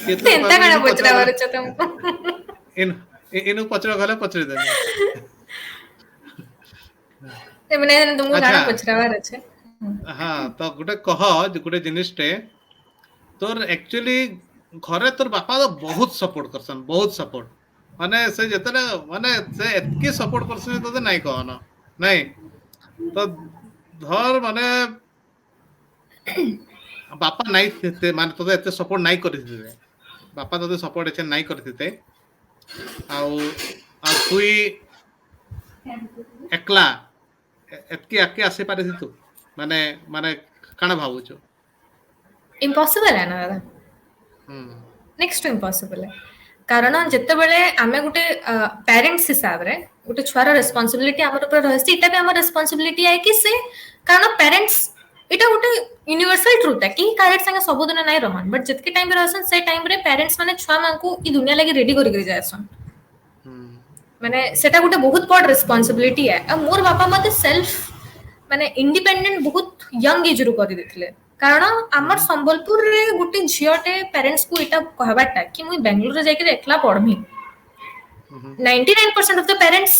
केतु ଏନ୍ତା କାଣା ପଚରାବାର ଅଛି ତମକୁ इनु पचर गले पचरी देमे ମାନେ ତମକୁ କାଣା अच्छा ପଚରାବାର ଅଛି हाँ तो गुटे कह गुटे जिनिस टे तोर एक्चुअली घरे तोर बापा तो बहुत सपोर्ट करसन बहुत सपोर्ट माने से जतने माने से एतकी सपोर्ट करसन तो नहीं कहन नहीं तो धर माने बापा नहीं थे माने तो एते सपोर्ट नहीं करथिते बापा तो सपोर्ट एचे नहीं करथिते आउ आ तुई एकला एतकी आके आसे पारे तू माने माने काना भाबुछु ଇମ୍ପସିବଲ है ना दादा नेक्स्ट टू इम्पॉसिबल है कारण जितेबले आमे गुटे पेरेंट्स हिसाब रे गुटे छुआर रेस्पॉन्सिबिलिटी हमर ऊपर रहसी इटा भी हमर रेस्पॉन्सिबिलिटी है कि से कारण पेरेंट्स इटा गुटे यूनिवर्सल ट्रुथ है कि कारेट संगे सब दिन नहीं रहन बट जितके टाइम रे रहसन से टाइम रे पेरेंट्स माने छुआ मानकू ई दुनिया लागि रेडी करि करि जायसन माने सेटा गुटे बहुत बड़ रेस्पॉन्सिबिलिटी है आ मोर बापा मते सेल्फ माने इंडिपेंडेंट बहुत यंग एज रु करि देथिले कारण आमर संबलपुर रे गुटे झियोटे पेरेंट्स को इटा कहबाटा कि मुई बेंगलुरु रे जाके एकला पढमी 99% ऑफ द पेरेंट्स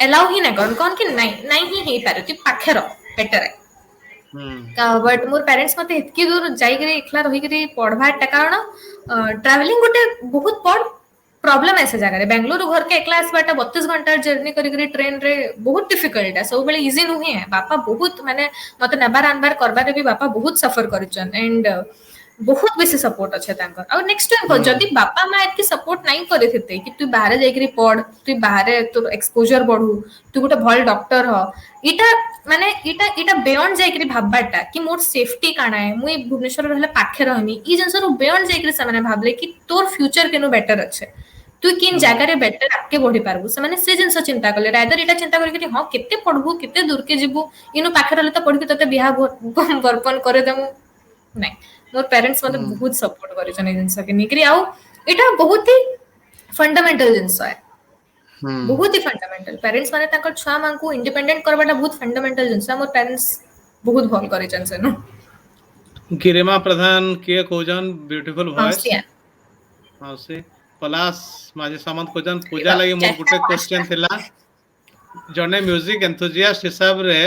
अलाउ ही ना कौन कि नहीं ही पारे कि पाखे रह बेटर है बट मोर पेरेंट्स मते इतकी दूर जाई करे एकला रही करे पढबाटा कारण ट्रैवलिंग गुटे बहुत बड़ प्रॉब्लम है से जगह रे बेंगलुरु घर के एकला आसबाटा 32 घंटा जर्नी करी करी ट्रेन रे बहुत डिफिकल्ट है सब बेले इजी नुहे है बापा बहुत माने मते नबार अनबार करबा रे भी बापा बहुत सफर करिचन एंड बहुत बेसी सपोर्ट अच्छे तांकर और नेक्स्ट टाइम जदी बापा मां एतकी सपोर्ट नहीं करे थिते कि तू बाहर जाई करी पढ़ तू बाहर तोर एक्सपोजर बढ़ू तू गोटे भल डॉक्टर हो इटा माने इटा बियॉन्ड जाई करी भाबबाटा कि मोर सेफ्टी काना है मुई भुवनेश्वर रहले पाखे रहमी ई जिंस रो बियॉन्ड जाई करी से माने भाबले कि तोर फ्यूचर केनो बेटर अच्छे तू किन जगह रे बेटर आके बढ़ी पारबू से माने से जिंस चिंता करले रादर इटा चिंता करी कि हां केते पढबू केते दूर के जिबू इनु पाखे रहले तो पढी के तते बियाह बरपन करे देमु नहीं मोर पेरेंट्स मते बहुत सपोर्ट करे जने जिंस के निकरी आउ इटा बहुत ही फंडामेंटल जिंस है बहुत ही फंडामेंटल पेरेंट्स माने ताकर छुआ मांकू इंडिपेंडेंट करबाटा बहुत फंडामेंटल जिंस मोर पेरेंट्स बहुत भल करे जन से नो गिरिमा प्रधान के कोजन ब्यूटीफुल वॉइस हां से पलास माजे सामंत कोजन पूजा लागि मोर गुटे क्वेश्चन थिला जने म्यूजिक एंथुसियास्ट हिसाब रे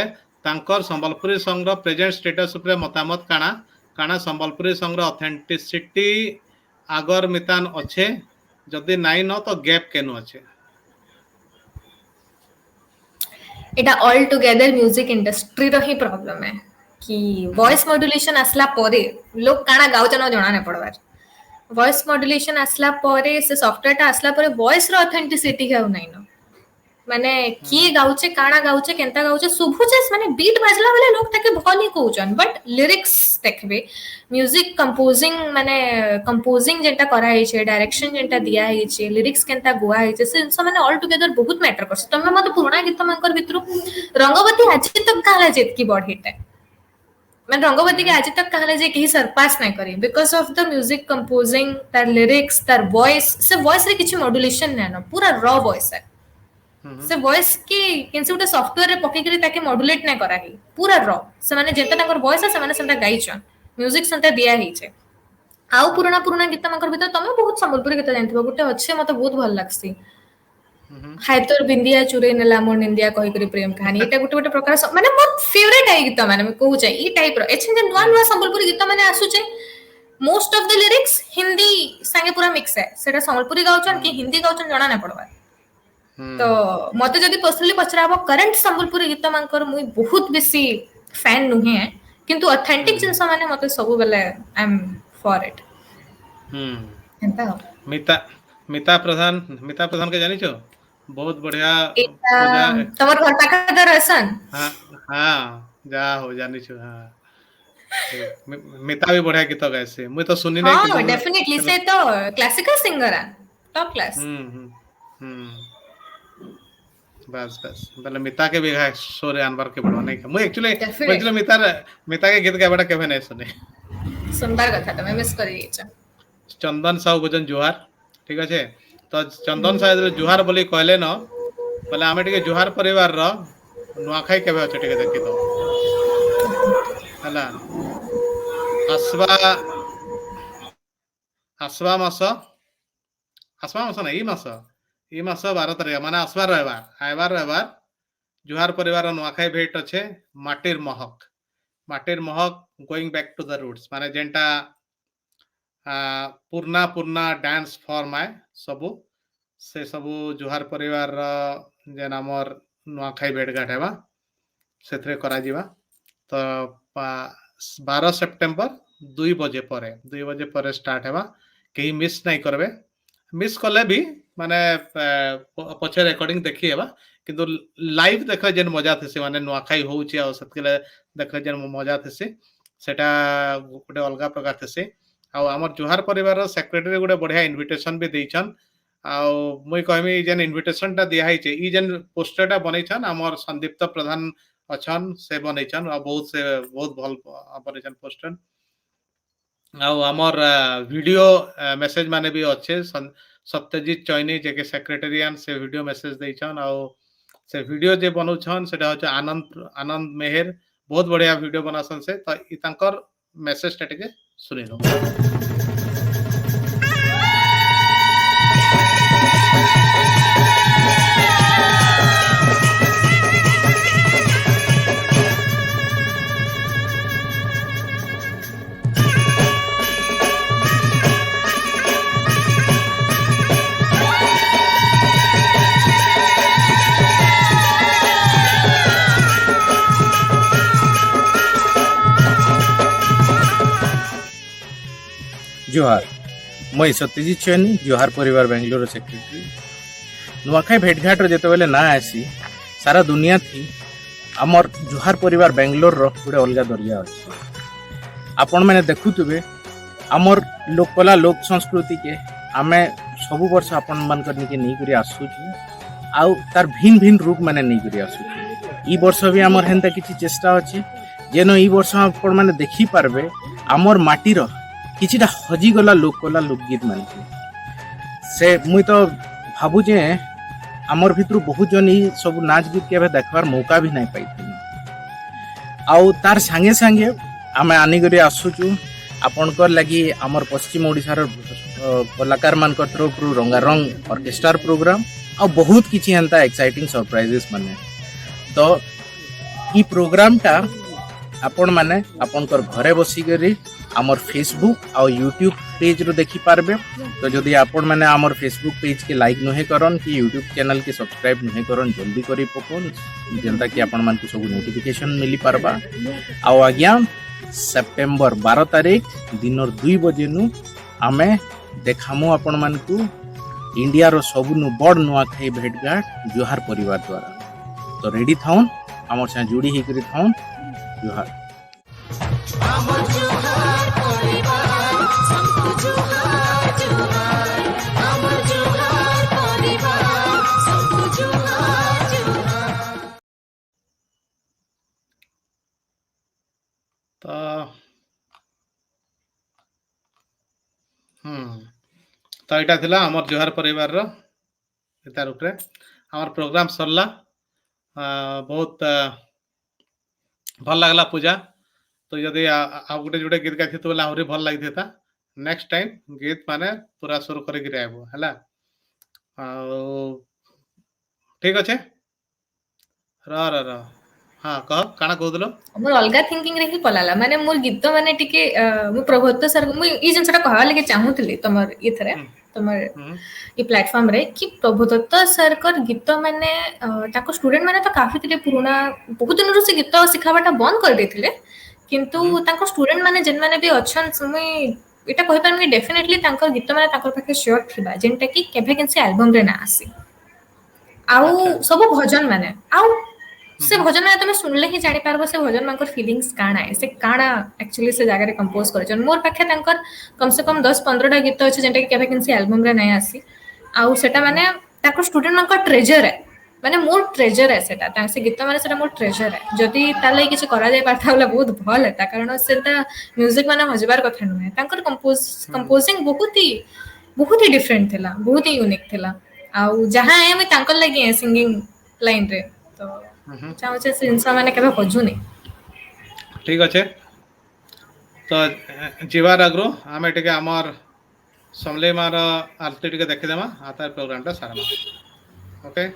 तांकर संबलपुरी सॉन्ग रो प्रेजेंट स्टेटस ऊपर मतामत काना काना संबलपुरी सॉन्ग रो ऑथेंटिसिटी आगर मितान अच्छे जदि नाइ न तो गैप केनो अच्छे एटा ऑल टुगेदर म्यूजिक इंडस्ट्री रो ही प्रॉब्लम है कि वॉइस मॉड्यूलेशन असला परे लोग काना गाउचन जणा नै पड़वार वॉइस मॉड्यूलेशन असला परे से सॉफ्टवेयर ता असला परे वॉइस रो ऑथेंटिसिटी है नै न माने की गाउचे काना गाउचे केनता गाउचे सुभुचे माने बीट बाजला वाले लोग ताके भली कहउचन बट लिरिक्स देखबे म्यूजिक कंपोजिंग माने कंपोजिंग जेंटा करा है छे डायरेक्शन जेंटा दिया है छे लिरिक्स केनता गुआ है छे से माने ऑल टुगेदर बहुत मैटर करछ तमे मते पुराना गीत मानकर भितरु रंगवती आज तक कहला जेत की बड हिट है मैं रंगवती के आज तक कहले जे कहीं सरपास नहीं करी because of the music composing तार लिरिक्स तार वॉइस से वॉइस रे किछि मॉड्यूलेशन नै न पूरा रॉ वॉइस है से वॉइस की किनसे उटे सॉफ्टवेयर रे पके करी ताके मॉड्यूलेट नै करा ही पूरा रॉ से माने जेता ताकर वॉइस है से माने सेंता गाइछन म्यूजिक सेंता दिया ही छे आउ पुराना गीत मानकर भीतर तमे बहुत संबलपुरी गीत जानथिबो गुटे अच्छे मते बहुत भल लागसी हाय तोर बिंदिया चुरे नेला मोर निंदिया कहि करी प्रेम कहानी एटा गुटे प्रकार माने मोर फेवरेट है गीत माने मैं कहू छै ई टाइप रो एछन जे नुवा संबलपुरी गीत माने आसु छै most of the lyrics Hindi संगे पूरा मिक्स है सेटा संबलपुरी गाउचन कि हिंदी गाउचन जणा ना पड़वा तो मते जदी पर्सनली पचराबो करंट संबलपुरी गीत मानकर मुई बहुत बेसी फैन नुहे किंतु ऑथेंटिक जिंस माने मते सब बेले आई एम फॉर इट एंता मिता मिता प्रधान के जानी छो बहुत बढ़िया एटा पूजा तमर घर पाखा दर रहसन हाँ हाँ जा हो जानी छो हाँ मिता भी बढ़िया गीत गाए से मुई तो सुनी नहीं हां डेफिनेटली से तो क्लासिकल सिंगर है टॉप क्लास बस मतलब मिता के भी है सोरे अनवर के बड़वा नहीं मुई एक्चुअली मिता के गीत गाबड़ा केबे नहीं सुने सुंदर कथा तमे मिस करी छ चंदन साहू भजन जुहार ठीक अच्छे तो चंदन साहू जुहार बोली कहले न बोले आमे टिके जुहार परिवार रो नुआखाई केबे अछि टिके देखि तो हला आसवा मास ना ई मास 12 तारिख माने आसवा रहबार जुहार परिवार नुआखाई भेट अच्छे माटिर महक going back to the roots माने जेंटा पूर्णा डांस फॉर्म है सबू से सबू जुहार परिवार जेन आमर नुआखाई भेटघाट हेबा सेथरे करा जिबा तो 12 सेप्टेम्बर 2 बजे पर स्टार्ट हेबा कहीं मिस नहीं करबे मिस कले भी माने पछे रिकॉर्डिंग देखी हेबा किंतु लाइव देख जेन मजा थेसी माने नुआखाई होउची आ सतकेले देख जेन मजा थेसी सेटा गोटे अलगा प्रकार थेसी आ हमर जुहार परिवार सेक्रेटरी गोटे बढ़िया इनविटेशन भी देछन आ मुई कहमी जेन इनविटेशन टा दिया है ई जेन पोस्टर टा बनैछन हमर संदीप्त प्रधान अछन से बनैछन आ बहुत भल बनैछन पोस्टर आ हमर वीडियो मैसेज माने भी अच्छे सत्यजीत चैनी जे के सेक्रेटरीयन से वीडियो मैसेज देछन आ से वीडियो जे बनौछन सेटा होछ आनंद मेहर बहुत बढ़िया वीडियो बनासन से तो ई तांकर मैसेज टा टिके सुनि लो जोहार मई सत्यजीत चैनी जोहार परिवार बेंगलोर सेक्रेटरी नुआखाई भेटघाट जो बेले ना आसी सारा दुनिया थी आमर जोहार परिवार बेंगलोर गोटे अलग दरिया अच्छे आपण मैंने देखुवे आमर लोककला लोक संस्कृति के आमे सबु वर्ष आपण मान करके नहीं आसुचु आउ तार भिन्न भिन्न रूप मैंने नहीं आसुचु ई वर्ष भी आमर हेन्ता किछि चेष्टा अच्छे जेन ई वर्ष आपण मैंने देखी पारबे आमर माटीर किछिटा हजिगला लोककला लोकगीत मान से मुई तो भाबु जे आमर भितर बहुत जन ई सब नाच गीत के देखबार मौका भी नहीं पाई आउ तार संगे संगे आमे आनिगरी आसुचु आपणकर लगी आमर पश्चिम ओडिशार कलाकार मान तरफ रंगारंग ऑर्केस्ट्रा प्रोग्राम आ बहुत किछि एंता एक्साइटिंग सरप्राइजेस माने तो ई प्रोग्राम टा आपण माने आपणकर घरे बसी करी आमर फेसबुक और यूट्यूब पेज रो देखी पारबे तो जदि आपण माने आमर फेसबुक पेज के लाइक नहे करन कि यूट्यूब चैनल के सब्सक्राइब नहे करन जल्दी करी पकोन जेंता कि आपण मान को सब नोटिफिकेशन मिली पारबा आ आज्ञा सेप्टेम्बर 12 तारीख दिन 2 बजे नु आमे देखामु आपण मान को इंडिया रो सबनु बड़ नुआखाई भेटघाट जोहार परिवार द्वारा तो रेडी थाउन आमर से जुड़ी ही करी थाउन जोहार तो यहाँ थिला हमर जोहार परिवार रो तार उपरे हमर प्रोग्राम सरला बहुत भल लागला पूजा तो यदि आ गोटे जोटे गीत गाई तो आहरी भल लगी था नेक्स्ट टाइम गीत माने पूरा सुर करके आइबो हला ठीक अच्छे र हाँ कह काना कहदलो मोर अलगा थिंकिंग रे ही पलाला माने मोर गीत माने टिके मु प्रभुत्व सर मु ई जिनसटा कहवा लगे चाहूतली तमर इथरे तमर ई प्लेटफॉर्म रे कि प्रभुदत्त सर कर गीत माने ताको स्टूडेंट माने तो काफी तिले पुराना बहुत दिन से गीत सिखाबाटा बंद कर देथिले किंतु ताको स्टूडेंट माने जेन माने भी अछन मुई एटा कहि पारमी डेफिनेटली तांकर गीत माने ताकर पाखे श्योर थिबा जेनटा कि केभे केनसे एल्बम रे ना आसी आउ सब भजन माने आउ से भजन में तुम सुनले ही जानि पारबो से भजन मानकर फीलिंग्स काना है से काना एक्चुअली से जगह रे कंपोज करछन मोर पाखे तांकर कम से कम 10-15 टा गीत अछि जेंटा कि केबे किनसी एल्बम रे नै आसी आउ सेटा माने ताको स्टूडेंट मानकर ट्रेजर है माने मोर ट्रेजर है सेटा ता से गीत माने सेटा मोर ट्रेजर है जदी ताले किछ करा जाय पारथा होला बहुत भल है कारण सेटा म्यूजिक माने हजबार कथा नै तांकर कंपोजिंग बहुत ही डिफरेंट थिला बहुत ही यूनिक थिला आउ जहां है मैं तांकर लागि है सिंगिंग लाइन रे तो चाहूचे से इंसान माने केबे खोजुनी ठीक अच्छे तो जीवार आग्रो आम टे आमर समले मार आरती टे देखीदेमा आता प्रोग्राम टा सारा ओके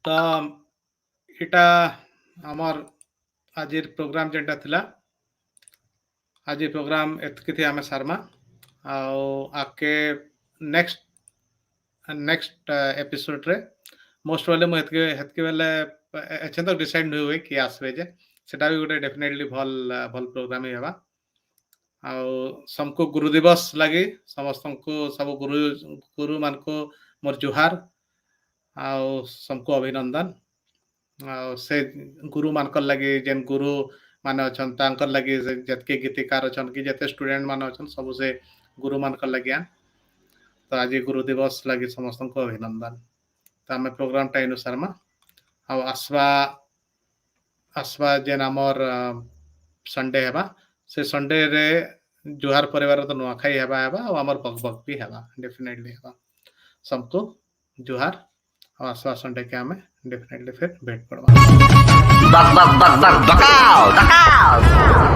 तो इटा आमर आज प्रोग्राम जेनटा थिला आज प्रोग्राम एतकी थी आमे सारमा आके नेक्स्ट एपिसोड रे मोस्ट वाले मु हेतके बेले एछन तो डिसाइड नै होई कि आसबे जे सेटा भी गोटे डेफिनेटली भल प्रोग्राम ही हेबा आ सबको गुरु दिवस लगी समस्त को सब गुरु मान को मोर जुहार आ सबको अभिनंदन से गुरु मानकर लगी जेन गुरु माने अछन तांकर लगी जतके गीतकार अछन कि जते स्टूडेंट मान अछन सब से गुरु मानकर लगी तो आज गुरु दिवस लगी समस्त को अभिनंदन तो आम प्रोग्राम टा इनु शर्मा आ आसवा जेन आमर संडे हेबा से संडे रे जुहार परिवार तो नुआखाई हेबा और आमर बक भी हेबा डेफिनेटली हेबा सबको जुहार और आसवा संडे के हमें डेफिनेटली फिर भेंट पड़वा बक बक बक बक बकाओ बकाओ